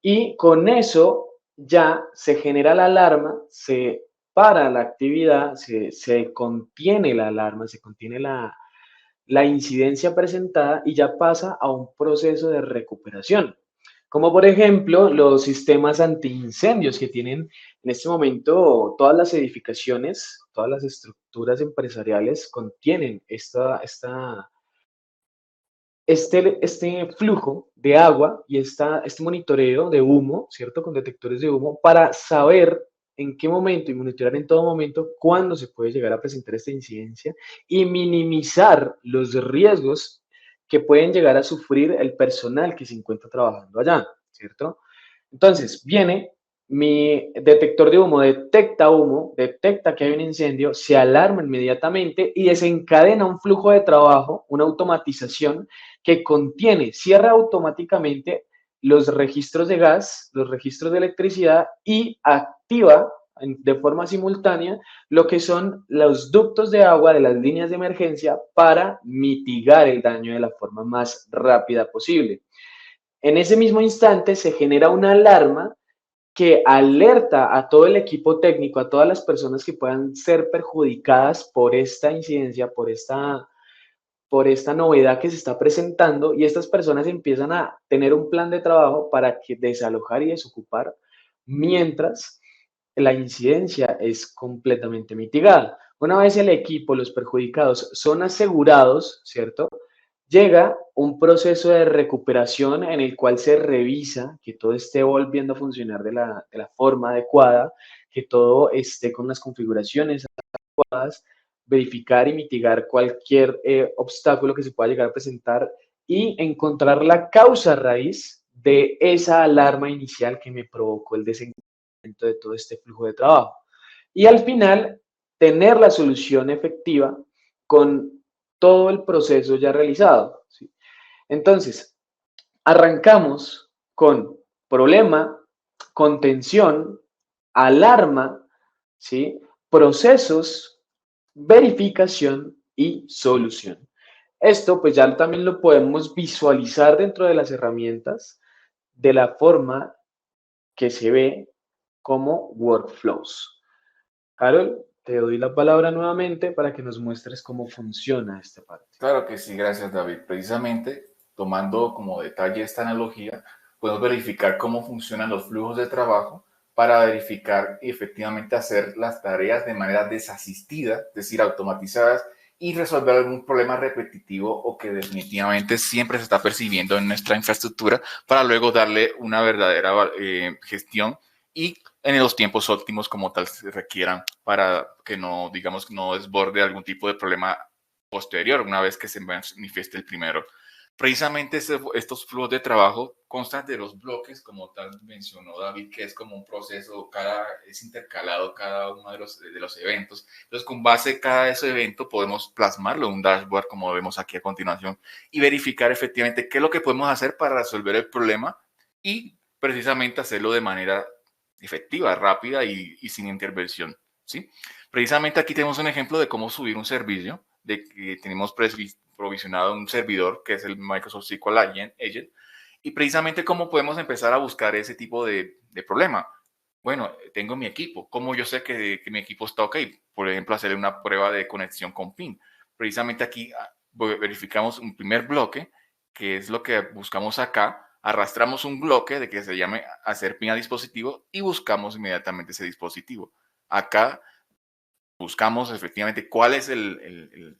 y con eso ya se genera la alarma, se para la actividad, se contiene la alarma, se contiene la incidencia presentada y ya pasa a un proceso de recuperación. Como por ejemplo los sistemas antiincendios que tienen en este momento todas las edificaciones, todas las estructuras empresariales contienen este flujo de agua y este monitoreo de humo, ¿cierto? Con detectores de humo para saber en qué momento y monitorear en todo momento cuándo se puede llegar a presentar esta incidencia y minimizar los riesgos que pueden llegar a sufrir el personal que se encuentra trabajando allá, ¿cierto? Entonces, viene mi detector de humo, detecta que hay un incendio, se alarma inmediatamente y desencadena un flujo de trabajo, una automatización que contiene, cierra automáticamente los registros de gas, los registros de electricidad y activa de forma simultánea lo que son los ductos de agua de las líneas de emergencia para mitigar el daño de la forma más rápida posible. En ese mismo instante se genera una alarma que alerta a todo el equipo técnico, a todas las personas que puedan ser perjudicadas por esta incidencia, por esta novedad que se está presentando, y estas personas empiezan a tener un plan de trabajo para que desalojar y desocupar mientras la incidencia es completamente mitigada. Una vez el equipo, los perjudicados son asegurados, ¿cierto? Llega un proceso de recuperación en el cual se revisa que todo esté volviendo a funcionar de la forma adecuada, que todo esté con las configuraciones adecuadas, verificar y mitigar cualquier obstáculo que se pueda llegar a presentar y encontrar la causa raíz de esa alarma inicial que me provocó el desencadenamiento de todo este flujo de trabajo. Y al final, tener la solución efectiva con todo el proceso ya realizado, ¿sí? Entonces, arrancamos con problema, contención, alarma, ¿sí? Procesos, verificación y solución. Esto pues ya también lo podemos visualizar dentro de las herramientas de la forma que se ve como workflows. Harold, te doy la palabra nuevamente para que nos muestres cómo funciona esta parte. Claro que sí, gracias, David. Precisamente tomando como detalle esta analogía, podemos verificar cómo funcionan los flujos de trabajo para verificar y efectivamente hacer las tareas de manera desasistida, es decir, automatizadas, y resolver algún problema repetitivo o que definitivamente siempre se está percibiendo en nuestra infraestructura para luego darle una verdadera gestión y en los tiempos óptimos como tal se requieran para que no, digamos, no desborde algún tipo de problema posterior una vez que se manifieste el primero. Precisamente estos flujos de trabajo constan de los bloques, como tal mencionó David, que es como un proceso, es intercalado cada uno de los eventos. Entonces, con base en cada ese evento, podemos plasmarlo en un dashboard, como vemos aquí a continuación, y verificar efectivamente qué es lo que podemos hacer para resolver el problema y precisamente hacerlo de manera efectiva, rápida y sin intervención, ¿sí? Precisamente aquí tenemos un ejemplo de cómo subir un servicio, de que tenemos provisionado un servidor que es el Microsoft SQL Agent, y precisamente cómo podemos empezar a buscar ese tipo de problema. Bueno, tengo mi equipo. ¿Cómo yo sé que mi equipo está ok? Por ejemplo, hacerle una prueba de conexión con PIN. Precisamente aquí verificamos un primer bloque, que es lo que buscamos acá. Arrastramos un bloque de que se llame hacer PIN a dispositivo y buscamos inmediatamente ese dispositivo. Acá buscamos efectivamente cuál es el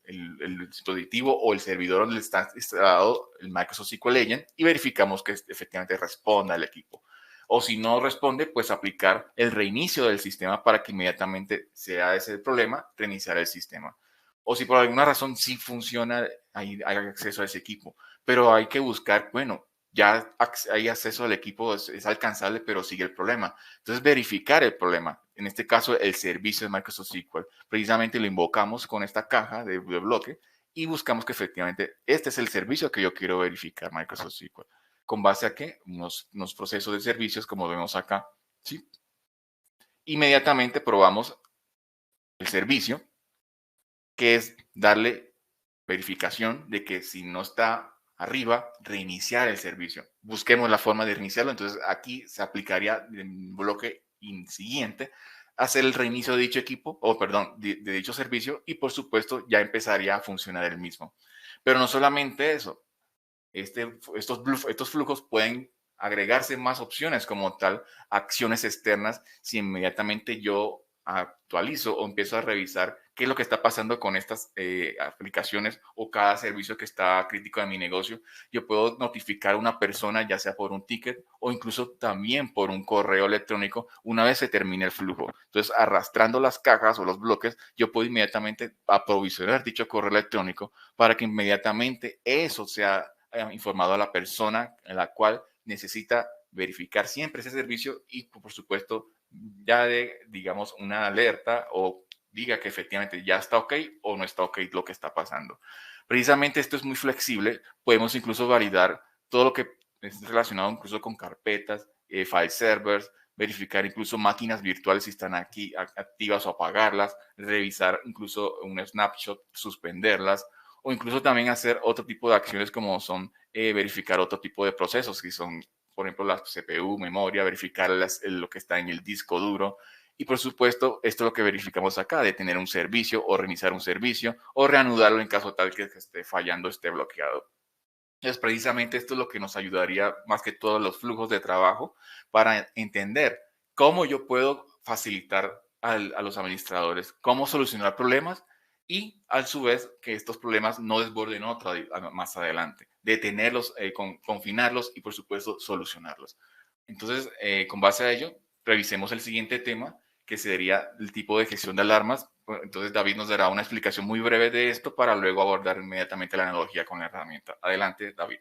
dispositivo o el servidor donde está instalado el Microsoft SQL Agent y verificamos que efectivamente responda al equipo. O si no responde, pues aplicar el reinicio del sistema para que inmediatamente sea ese el problema, reiniciar el sistema. O si por alguna razón sí funciona, hay acceso a ese equipo. Pero hay que buscar, bueno, ya hay acceso al equipo, es alcanzable, pero sigue el problema. Entonces, verificar el problema. En este caso, el servicio de Microsoft SQL. Precisamente lo invocamos con esta caja de bloque y buscamos que efectivamente este es el servicio que yo quiero verificar, Microsoft SQL. ¿Con base a qué? Unos procesos de servicios, como vemos acá, ¿sí? Inmediatamente probamos el servicio, que es darle verificación de que si no está arriba, reiniciar el servicio. Busquemos la forma de reiniciarlo. Entonces, aquí se aplicaría en bloque siguiente hacer el reinicio de dicho equipo, o perdón, de dicho servicio, y por supuesto ya empezaría a funcionar el mismo. Pero no solamente eso, estos flujos pueden agregarse más opciones como tal, acciones externas, si inmediatamente yo actualizo o empiezo a revisar qué es lo que está pasando con estas aplicaciones o cada servicio que está crítico de mi negocio. Yo puedo notificar a una persona, ya sea por un ticket o incluso también por un correo electrónico, una vez se termine el flujo. Entonces, arrastrando las cajas o los bloques, yo puedo inmediatamente aprovisionar dicho correo electrónico para que inmediatamente eso sea informado a la persona en la cual necesita verificar siempre ese servicio y, por supuesto, ya de, digamos, una alerta o diga que efectivamente ya está ok o no está ok lo que está pasando. Precisamente esto es muy flexible. Podemos incluso validar todo lo que es relacionado incluso con carpetas, file servers, verificar incluso máquinas virtuales si están aquí activas o apagarlas, revisar incluso un snapshot, suspenderlas, o incluso también hacer otro tipo de acciones como son verificar otro tipo de procesos, que son, por ejemplo, la CPU, memoria, verificar lo que está en el disco duro. Y por supuesto, esto es lo que verificamos acá, de tener un servicio o reiniciar un servicio o reanudarlo en caso tal que esté fallando, esté bloqueado. Entonces, precisamente esto es lo que nos ayudaría más que todos los flujos de trabajo para entender cómo yo puedo facilitar a los administradores, cómo solucionar problemas y a su vez que estos problemas no desborden más adelante, detenerlos, confinarlos y por supuesto solucionarlos. Entonces, con base a ello, revisemos el siguiente tema, que sería el tipo de gestión de alarmas. Entonces, David nos dará una explicación muy breve de esto para luego abordar inmediatamente la analogía con la herramienta. Adelante, David.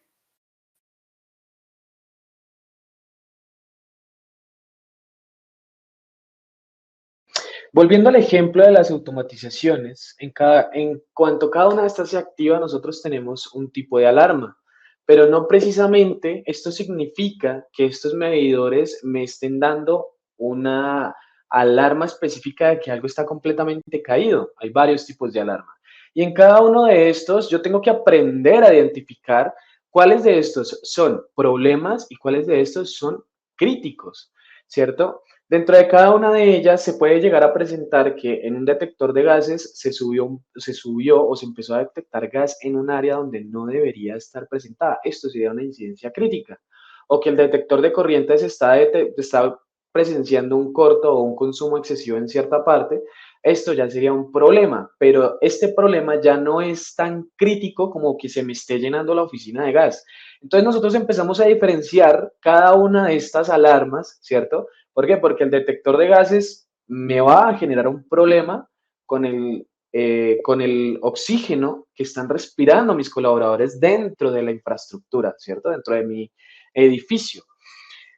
Volviendo al ejemplo de las automatizaciones, en cuanto cada una de estas se activa, nosotros tenemos un tipo de alarma, pero no precisamente esto significa que estos medidores me estén dando una alarma específica de que algo está completamente caído. Hay varios tipos de alarma. Y en cada uno de estos yo tengo que aprender a identificar cuáles de estos son problemas y cuáles de estos son críticos, ¿cierto? Dentro de cada una de ellas se puede llegar a presentar que en un detector de gases se subió o se empezó a detectar gas en un área donde no debería estar presentada. Esto sería una incidencia crítica. O que el detector de corrientes está presenciando un corto o un consumo excesivo en cierta parte. Esto ya sería un problema, pero este problema ya no es tan crítico como que se me esté llenando la oficina de gas. Entonces nosotros empezamos a diferenciar cada una de estas alarmas, ¿cierto? ¿Por qué? Porque el detector de gases me va a generar un problema con el oxígeno que están respirando mis colaboradores dentro de la infraestructura, ¿cierto? Dentro de mi edificio.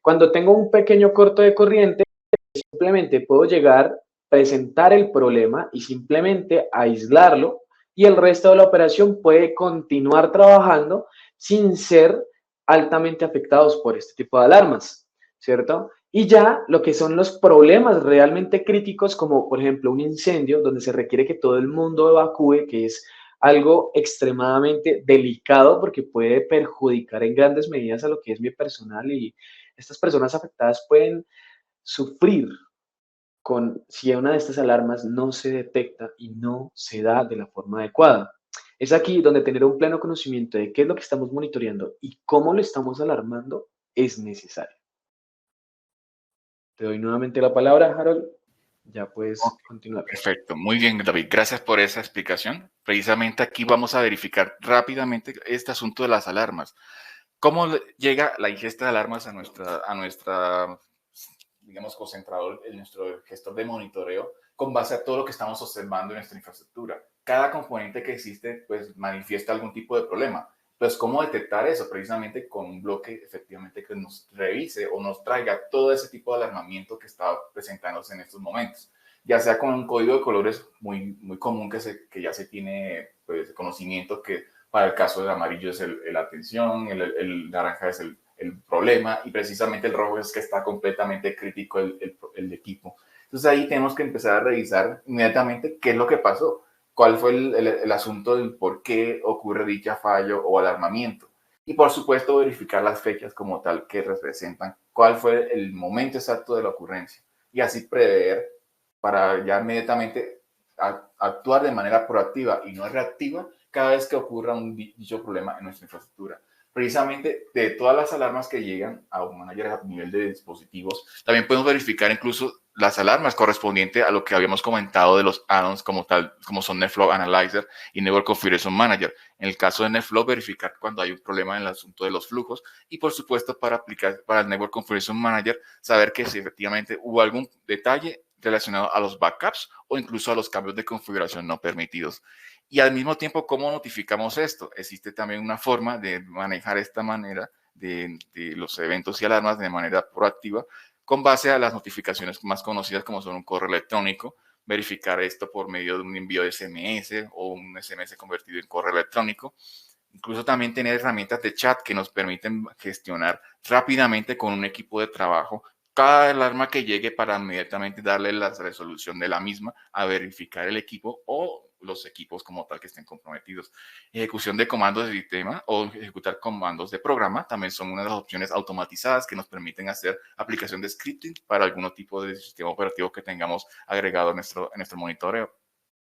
Cuando tengo un pequeño corto de corriente, simplemente puedo llegar, presentar el problema y simplemente aislarlo y el resto de la operación puede continuar trabajando sin ser altamente afectados por este tipo de alarmas, ¿cierto? Y ya lo que son los problemas realmente críticos, como por ejemplo un incendio, donde se requiere que todo el mundo evacúe, que es algo extremadamente delicado porque puede perjudicar en grandes medidas a lo que es mi personal y estas personas afectadas pueden sufrir con si una de estas alarmas no se detecta y no se da de la forma adecuada. Es aquí donde tener un pleno conocimiento de qué es lo que estamos monitoreando y cómo lo estamos alarmando es necesario. Te doy nuevamente la palabra, Harold. Ya puedes Ok, continuar. perfecto, muy bien, David. Gracias por esa explicación. Precisamente aquí vamos a verificar rápidamente este asunto de las alarmas. ¿Cómo llega la ingesta de alarmas a nuestra, digamos, concentrador, en nuestro gestor de monitoreo, con base a todo lo que estamos observando en nuestra infraestructura? Cada componente que existe, pues, manifiesta algún tipo de problema. Pues, ¿cómo detectar eso? Precisamente con un bloque, efectivamente, que nos revise o nos traiga todo ese tipo de alarmamiento que está presentándose en estos momentos. Ya sea con un código de colores muy, muy común que ya se tiene, pues, conocimiento que para el caso del amarillo es la atención, el naranja es el problema y precisamente el rojo es que está completamente crítico el equipo. Entonces ahí tenemos que empezar a revisar inmediatamente qué es lo que pasó, cuál fue el asunto del por qué ocurre dicha fallo o alarmamiento. Y por supuesto verificar las fechas como tal que representan cuál fue el momento exacto de la ocurrencia y así prever para ya inmediatamente actuar de manera proactiva y no reactiva cada vez que ocurra un dicho problema en nuestra infraestructura. Precisamente de todas las alarmas que llegan a un manager a nivel de dispositivos, también podemos verificar incluso las alarmas correspondientes a lo que habíamos comentado de los add-ons como tal, como son NetFlow Analyzer y Network Configuration Manager. En el caso de NetFlow, verificar cuando hay un problema en el asunto de los flujos y por supuesto para aplicar para el Network Configuration Manager, saber que si efectivamente hubo algún detalle relacionado a los backups o incluso a los cambios de configuración no permitidos. Y al mismo tiempo, ¿cómo notificamos esto? Existe también una forma de manejar esta manera de los eventos y alarmas de manera proactiva con base a las notificaciones más conocidas como son un correo electrónico, verificar esto por medio de un envío de SMS o un SMS convertido en correo electrónico. Incluso también tener herramientas de chat que nos permiten gestionar rápidamente con un equipo de trabajo cada alarma que llegue para inmediatamente darle la resolución de la misma a verificar el equipo o los equipos como tal que estén comprometidos. Ejecución de comandos de sistema o ejecutar comandos de programa también son una de las opciones automatizadas que nos permiten hacer aplicación de scripting para algún tipo de sistema operativo que tengamos agregado en nuestro monitoreo.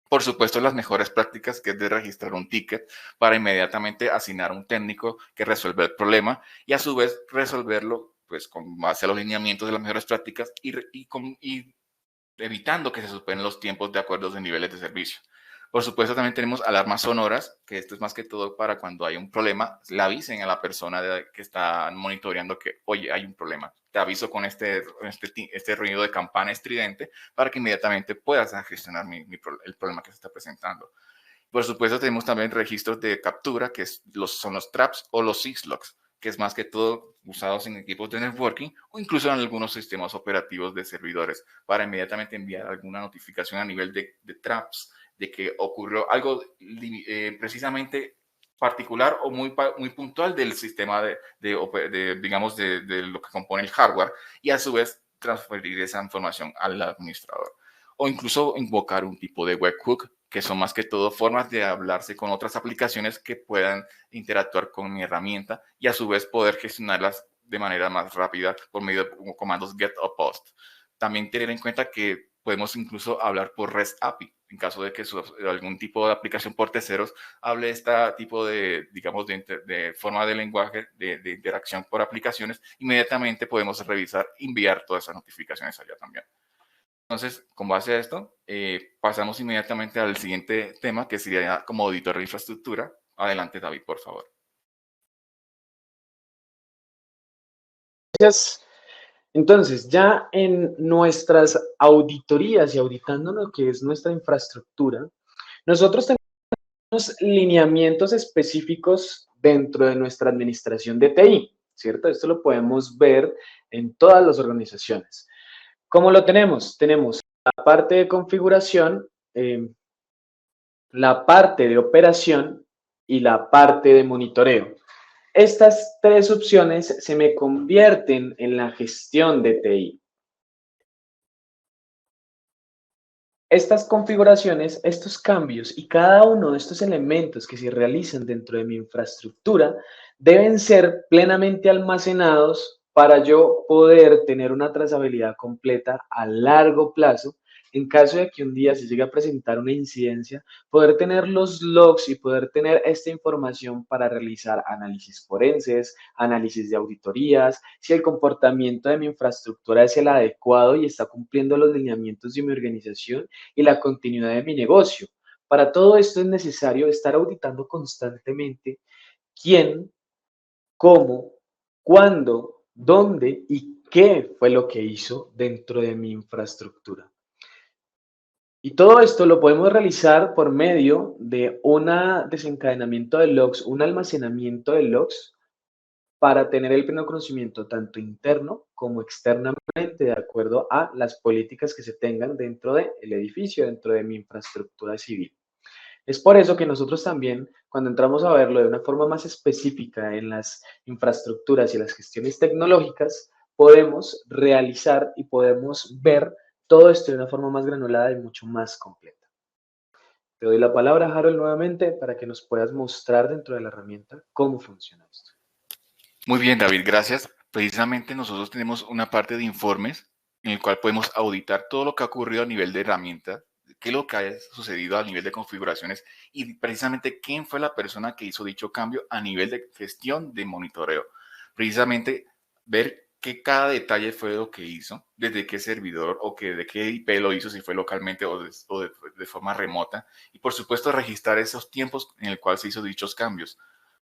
Por supuesto, las mejores prácticas que es de registrar un ticket para inmediatamente asignar un técnico que resuelva el problema y a su vez resolverlo pues con base a los lineamientos de las mejores prácticas y evitando que se superen los tiempos de acuerdos de niveles de servicio. Por supuesto, también tenemos alarmas sonoras, que esto es más que todo para cuando hay un problema, le avisen a la persona que está monitoreando que, oye, hay un problema. Te aviso con este ruido de campana estridente para que inmediatamente puedas gestionar el problema que se está presentando. Por supuesto, tenemos también registros de captura, que son los traps o los syslogs, que es más que todo usados en equipos de networking o incluso en algunos sistemas operativos de servidores para inmediatamente enviar alguna notificación a nivel de traps de que ocurrió algo precisamente particular o muy puntual del sistema digamos, de lo que compone el hardware y a su vez transferir esa información al administrador o incluso invocar un tipo de webhook, que son más que todo formas de hablarse con otras aplicaciones que puedan interactuar con mi herramienta y a su vez poder gestionarlas de manera más rápida por medio de comandos get o post. También tener en cuenta que podemos incluso hablar por REST API, en caso de que algún tipo de aplicación por terceros hable este tipo de, digamos, de forma de lenguaje, de interacción por aplicaciones, inmediatamente podemos revisar, enviar todas esas notificaciones allá también. Entonces, con base a esto, pasamos inmediatamente al siguiente tema, que sería como auditor de infraestructura. Adelante, David, por favor. Gracias. Entonces, ya en nuestras auditorías y auditando lo que es nuestra infraestructura, nosotros tenemos lineamientos específicos dentro de nuestra administración de TI, ¿cierto? Esto lo podemos ver en todas las organizaciones. ¿Cómo lo tenemos? Tenemos la parte de configuración, la parte de operación y la parte de monitoreo. Estas tres opciones se me convierten en la gestión de TI. Estas configuraciones, estos cambios y cada uno de estos elementos que se realizan dentro de mi infraestructura deben ser plenamente almacenados para yo poder tener una trazabilidad completa a largo plazo. En caso de que un día se llegue a presentar una incidencia, poder tener los logs y poder tener esta información para realizar análisis forenses, análisis de auditorías, si el comportamiento de mi infraestructura es el adecuado y está cumpliendo los lineamientos de mi organización y la continuidad de mi negocio. Para todo esto es necesario estar auditando constantemente quién, cómo, cuándo, dónde y qué fue lo que hizo dentro de mi infraestructura. Y todo esto lo podemos realizar por medio de un desencadenamiento de logs, un almacenamiento de logs para tener el pleno conocimiento tanto interno como externamente de acuerdo a las políticas que se tengan dentro del edificio, dentro de mi infraestructura civil. Es por eso que nosotros también, cuando entramos a verlo de una forma más específica en las infraestructuras y las gestiones tecnológicas, podemos realizar y podemos ver todo esto de una forma más granulada y mucho más completa. Te doy la palabra, Harold, nuevamente para que nos puedas mostrar dentro de la herramienta cómo funciona esto. Muy bien, David, gracias. Precisamente nosotros tenemos una parte de informes en el cual podemos auditar todo lo que ha ocurrido a nivel de herramienta, qué es lo que ha sucedido a nivel de configuraciones y precisamente quién fue la persona que hizo dicho cambio a nivel de gestión de monitoreo. Precisamente ver que cada detalle fue lo que hizo, desde qué servidor o de qué IP lo hizo, si fue localmente o de forma remota. Y por supuesto registrar esos tiempos en el cual se hizo dichos cambios.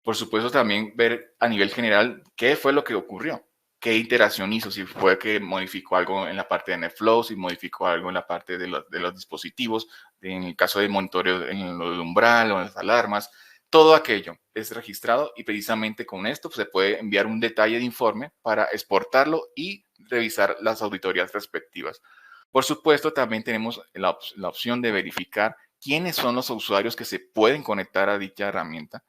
Por supuesto, también ver a nivel general qué fue lo que ocurrió, qué iteración hizo, si fue que modificó algo en la parte de NetFlow, si modificó algo en la parte de los dispositivos, en el caso de monitoreo en lo del umbral o en las alarmas. Todo aquello es registrado y precisamente con esto se puede enviar un detalle de informe para exportarlo y revisar las auditorías respectivas. Por supuesto, también tenemos la opción de verificar quiénes son los usuarios que se pueden conectar a dicha herramienta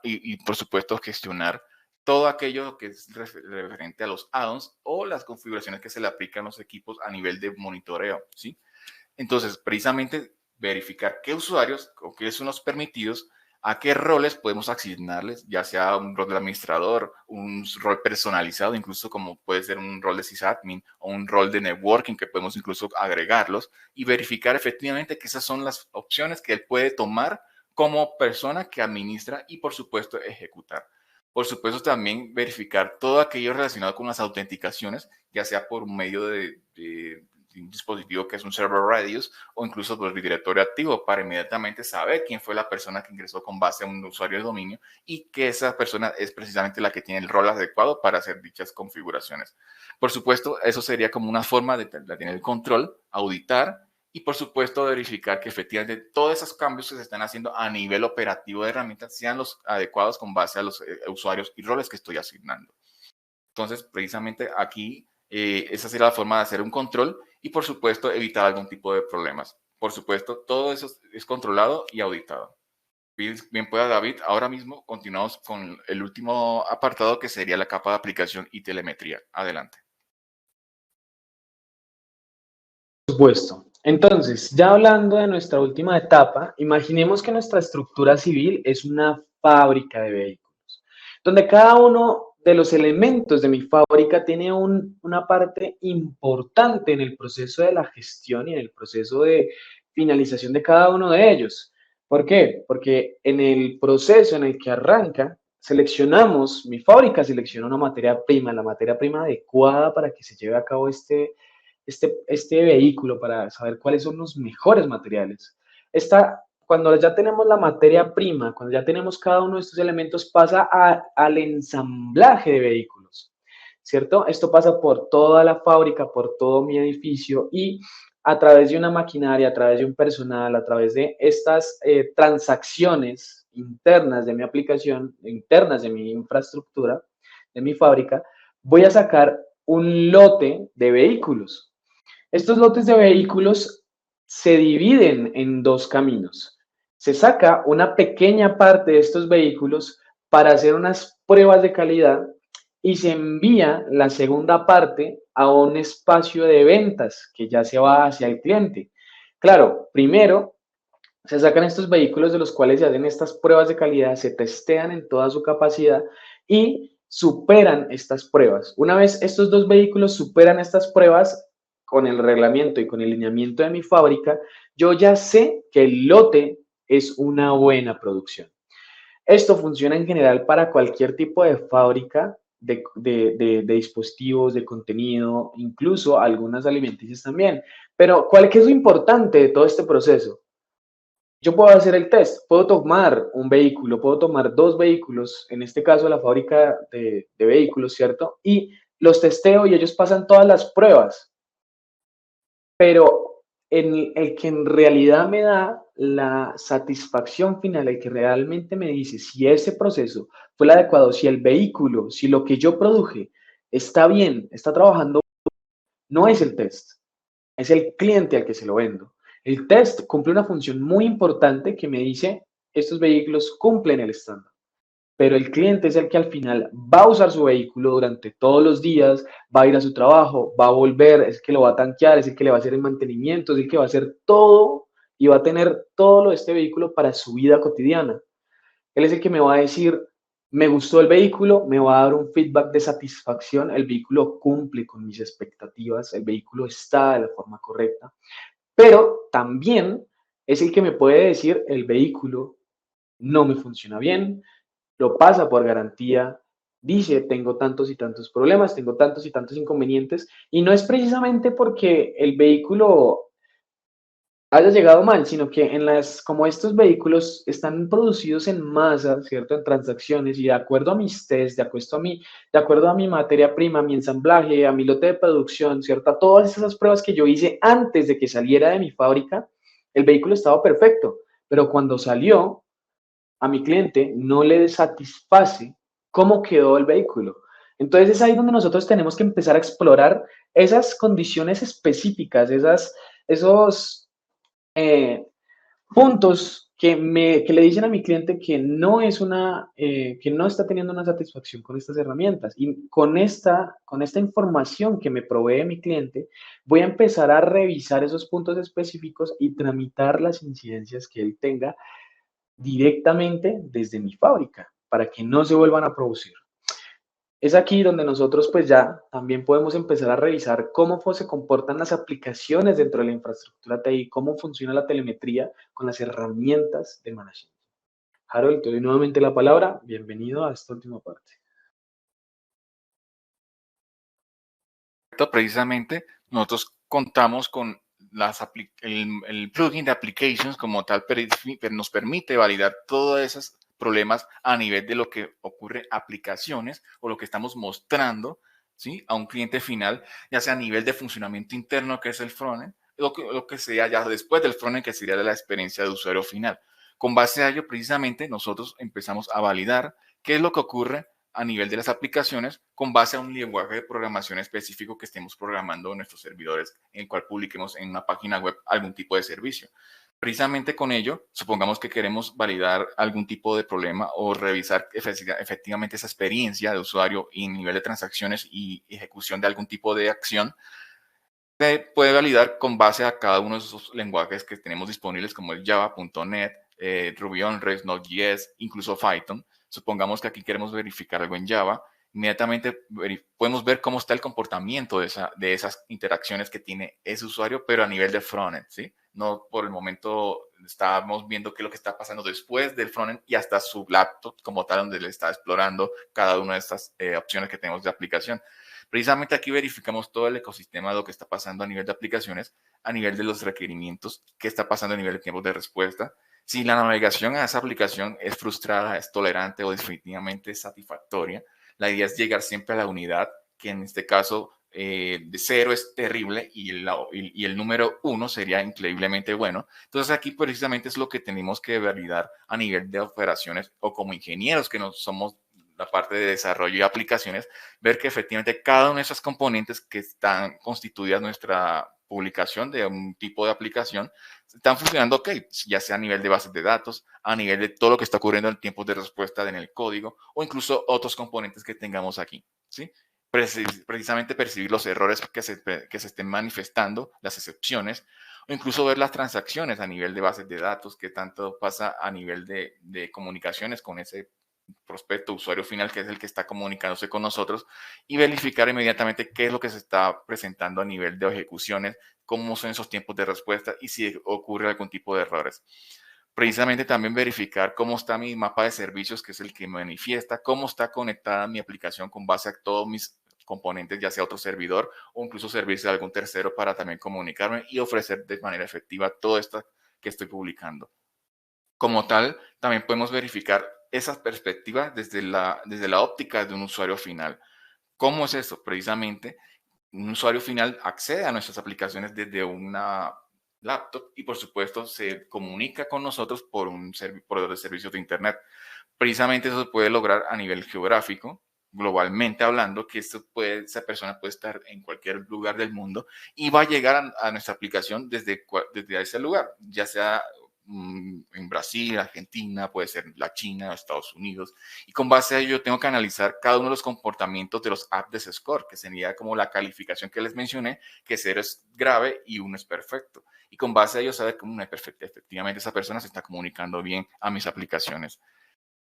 y por supuesto gestionar todo aquello que es referente a los add-ons o las configuraciones que se le aplican a los equipos a nivel de monitoreo, ¿sí? Entonces, precisamente verificar qué usuarios o qué son los permitidos, a qué roles podemos asignarles, ya sea un rol de administrador, un rol personalizado, incluso como puede ser un rol de sysadmin o un rol de networking que podemos incluso agregarlos y verificar efectivamente que esas son las opciones que él puede tomar como persona que administra y por supuesto ejecutar. Por supuesto también verificar todo aquello relacionado con las autenticaciones, ya sea por medio de un dispositivo que es un server radius o incluso por el directorio activo para inmediatamente saber quién fue la persona que ingresó con base a un usuario de dominio y que esa persona es precisamente la que tiene el rol adecuado para hacer dichas configuraciones. Por supuesto, eso sería como una forma de tener el control, auditar y por supuesto verificar que efectivamente todos esos cambios que se están haciendo a nivel operativo de herramientas sean los adecuados con base a los usuarios y roles que estoy asignando. Entonces, precisamente aquí, esa sería la forma de hacer un control y, por supuesto, evitar algún tipo de problemas. Por supuesto, todo eso es controlado y auditado. Bien pueda, David, ahora mismo continuamos con el último apartado que sería la capa de aplicación y telemetría. Adelante. Por supuesto. Entonces, ya hablando de nuestra última etapa, imaginemos que nuestra estructura civil es una fábrica de vehículos, donde cada uno de los elementos de mi fábrica fábrica tiene una parte importante en el proceso de la gestión y en el proceso de finalización de cada uno de ellos. ¿Por qué? Porque en el proceso en el que arranca, seleccionamos, mi fábrica selecciona una materia prima, la materia prima adecuada para que se lleve a cabo este vehículo, para saber cuáles son los mejores materiales. Cuando ya tenemos la materia prima, cuando ya tenemos cada uno de estos elementos, pasa al ensamblaje de vehículos, ¿cierto? Esto pasa por toda la fábrica, por todo mi edificio y a través de una maquinaria, a través de un personal, a través de estas transacciones internas de mi aplicación, internas de mi infraestructura, de mi fábrica, voy a sacar un lote de vehículos. Estos lotes de vehículos se dividen en dos caminos. Se saca una pequeña parte de estos vehículos para hacer unas pruebas de calidad y se envía la segunda parte a un espacio de ventas que ya se va hacia el cliente. Claro, primero se sacan estos vehículos de los cuales se hacen estas pruebas de calidad, se testean en toda su capacidad y superan estas pruebas. Una vez estos dos vehículos superan estas pruebas con el reglamento y con el lineamiento de mi fábrica, yo ya sé que el lote es una buena producción. Esto funciona en general para cualquier tipo de fábrica de dispositivos, de contenido, incluso algunas alimenticias también. Pero, ¿cuál es lo importante de todo este proceso? Yo puedo hacer el test, puedo tomar un vehículo, puedo tomar dos vehículos, en este caso la fábrica de vehículos, ¿cierto? Y los testeo y ellos pasan todas las pruebas, pero el que en realidad me da la satisfacción final, el que realmente me dice si ese proceso fue el adecuado, si el vehículo, si lo que yo produje está bien, está trabajando, no es el test, es el cliente al que se lo vendo. El test cumple una función muy importante que me dice, estos vehículos cumplen el estándar, pero el cliente es el que al final va a usar su vehículo durante todos los días, va a ir a su trabajo, va a volver, es el que lo va a tanquear, es el que le va a hacer el mantenimiento, es el que va a hacer todo y va a tener todo lo de este vehículo para su vida cotidiana. Él es el que me va a decir, me gustó el vehículo, me va a dar un feedback de satisfacción, el vehículo cumple con mis expectativas, el vehículo está de la forma correcta, pero también es el que me puede decir, el vehículo no me funciona bien, lo pasa por garantía, dice, tengo tantos y tantos problemas, tengo tantos y tantos inconvenientes, y no es precisamente porque el vehículo haya llegado mal, sino que como estos vehículos están producidos en masa, ¿cierto? En transacciones y de acuerdo a mis test, de acuerdo a mi materia prima, a mi ensamblaje, a mi lote de producción, ¿cierto? A todas esas pruebas que yo hice antes de que saliera de mi fábrica, el vehículo estaba perfecto, pero cuando salió a mi cliente no le satisface cómo quedó el vehículo. Entonces es ahí donde nosotros tenemos que empezar a explorar esas condiciones específicas, esos puntos que le dicen a mi cliente que que no está teniendo una satisfacción con estas herramientas. Y con esta información que me provee mi cliente, voy a empezar a revisar esos puntos específicos y tramitar las incidencias que él tenga directamente desde mi fábrica para que no se vuelvan a producir. Es aquí donde nosotros pues ya también podemos empezar a revisar cómo se comportan las aplicaciones dentro de la infraestructura TI, cómo funciona la telemetría con las herramientas de management. Harold, te doy nuevamente la palabra. Bienvenido a esta última parte. Precisamente nosotros contamos con el plugin de applications como tal, nos permite validar todos esos problemas a nivel de lo que ocurre aplicaciones o lo que estamos mostrando, ¿sí? A un cliente final, ya sea a nivel de funcionamiento interno, que es el frontend, lo que sea ya después del frontend, que sería de la experiencia de usuario final. Con base a ello, precisamente, nosotros empezamos a validar qué es lo que ocurre a nivel de las aplicaciones con base a un lenguaje de programación específico que estemos programando en nuestros servidores, en el cual publiquemos en una página web algún tipo de servicio. Precisamente con ello, supongamos que queremos validar algún tipo de problema o revisar efectivamente esa experiencia de usuario y nivel de transacciones y ejecución de algún tipo de acción. Se puede validar con base a cada uno de esos lenguajes que tenemos disponibles como el Java, .NET, Ruby on Rails, Node.js, incluso Python. Supongamos que aquí queremos verificar algo en Java, inmediatamente podemos ver cómo está el comportamiento de esas interacciones que tiene ese usuario, pero a nivel de frontend, ¿sí? No por el momento estábamos viendo qué es lo que está pasando después del frontend y hasta su laptop como tal, donde le está explorando cada una de estas opciones que tenemos de aplicación. Precisamente aquí verificamos todo el ecosistema de lo que está pasando a nivel de aplicaciones, a nivel de los requerimientos, qué está pasando a nivel de tiempos de respuesta. Si la navegación a esa aplicación es frustrada, es tolerante o definitivamente satisfactoria, la idea es llegar siempre a la unidad, que en este caso de 0 es terrible y el número 1 sería increíblemente bueno. Entonces aquí precisamente es lo que tenemos que validar a nivel de operaciones o como ingenieros que no somos la parte de desarrollo y aplicaciones, ver que efectivamente cada una de esas componentes que están constituidas nuestra publicación de un tipo de aplicación están funcionando ok, ya sea a nivel de bases de datos, a nivel de todo lo que está ocurriendo en tiempos de respuesta en el código o incluso otros componentes que tengamos aquí, ¿sí? Precisamente percibir los errores que se estén manifestando, las excepciones, o incluso ver las transacciones a nivel de bases de datos, que tanto pasa a nivel de comunicaciones con ese prospecto, usuario final, que es el que está comunicándose con nosotros, y verificar inmediatamente qué es lo que se está presentando a nivel de ejecuciones, cómo son esos tiempos de respuesta y si ocurre algún tipo de errores. Precisamente también verificar cómo está mi mapa de servicios, que es el que me manifiesta, cómo está conectada mi aplicación con base a todos mis componentes, ya sea otro servidor o incluso servicios de algún tercero para también comunicarme y ofrecer de manera efectiva todo esto que estoy publicando. Como tal, también podemos verificar esas perspectivas desde la óptica de un usuario final. ¿Cómo es eso? Precisamente, un usuario final accede a nuestras aplicaciones desde una laptop y, por supuesto, se comunica con nosotros por un proveedor de servicios de Internet. Precisamente eso se puede lograr a nivel geográfico, globalmente hablando, que esa persona puede estar en cualquier lugar del mundo y va a llegar a nuestra aplicación desde ese lugar, ya sea en Brasil, Argentina, puede ser la China, Estados Unidos. Y con base a ello tengo que analizar cada uno de los comportamientos de los App Score, que sería como la calificación que les mencioné, que 0 es grave y 1 es perfecto. Y con base a ello saber cómo 1 es perfecta. Efectivamente, esa persona se está comunicando bien a mis aplicaciones.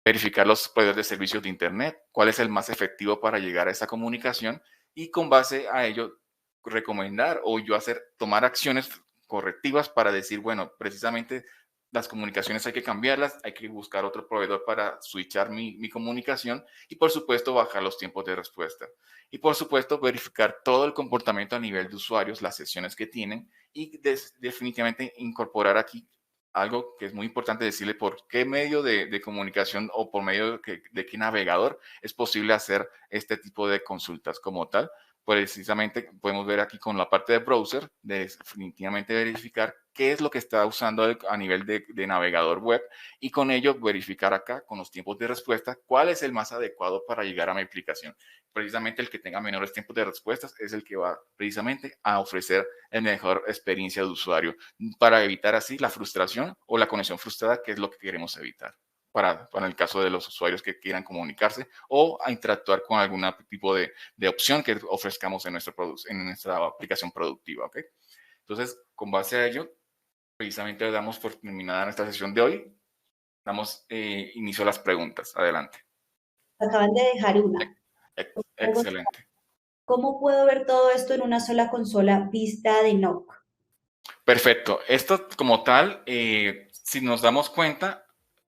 Verificar los proveedores de servicios de Internet, cuál es el más efectivo para llegar a esa comunicación y con base a ello recomendar o yo tomar acciones correctivas para decir, bueno, precisamente las comunicaciones hay que cambiarlas, hay que buscar otro proveedor para switchar mi comunicación y por supuesto bajar los tiempos de respuesta. Y por supuesto verificar todo el comportamiento a nivel de usuarios, las sesiones que tienen y definitivamente incorporar aquí algo que es muy importante decirle por qué medio de comunicación o por medio de qué navegador es posible hacer este tipo de consultas como tal. Precisamente podemos ver aquí con la parte de browser, definitivamente verificar qué es lo que está usando a nivel de navegador web y con ello verificar acá con los tiempos de respuesta cuál es el más adecuado para llegar a mi aplicación. Precisamente el que tenga menores tiempos de respuestas es el que va precisamente a ofrecer la mejor experiencia de usuario para evitar así la frustración o la conexión frustrada, que es lo que queremos evitar para el caso de los usuarios que quieran comunicarse o a interactuar con algún tipo de opción que ofrezcamos en nuestra aplicación productiva. ¿Okay? Entonces, con base a ello, precisamente damos por terminada nuestra sesión de hoy. Damos inicio a las preguntas. Adelante. Acaban de dejar una. Excelente. ¿Cómo puedo ver todo esto en una sola consola vista de NOC? Perfecto. Esto como tal, si nos damos cuenta,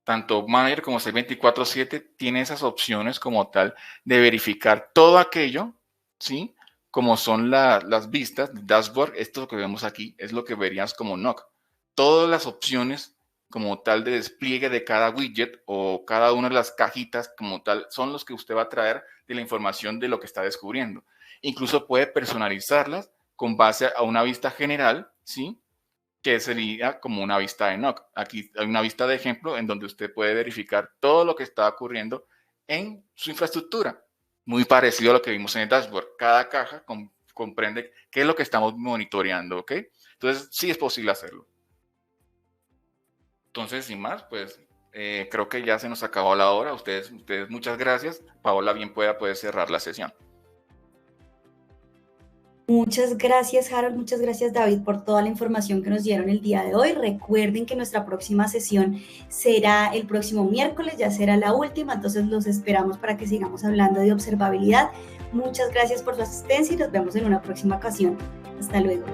tanto Manager como C24/7 tiene esas opciones como tal de verificar todo aquello, ¿sí? Como son las vistas, dashboard, esto que vemos aquí es lo que verías como NOC. Todas las opciones como tal de despliegue de cada widget o cada una de las cajitas como tal son los que usted va a traer de la información de lo que está descubriendo. Incluso puede personalizarlas con base a una vista general, ¿sí? Que sería como una vista de NOC. Aquí hay una vista de ejemplo en donde usted puede verificar todo lo que está ocurriendo en su infraestructura. Muy parecido a lo que vimos en el dashboard. Cada caja comprende qué es lo que estamos monitoreando, ¿ok? Entonces, sí es posible hacerlo. Entonces, sin más, pues creo que ya se nos acabó la hora. Ustedes muchas gracias. Paola, bien puede cerrar la sesión. Muchas gracias, Harold, muchas gracias, David, por toda la información que nos dieron el día de hoy. Recuerden que nuestra próxima sesión será el próximo miércoles, ya será la última, entonces los esperamos para que sigamos hablando de observabilidad. Muchas gracias por su asistencia y nos vemos en una próxima ocasión. Hasta luego.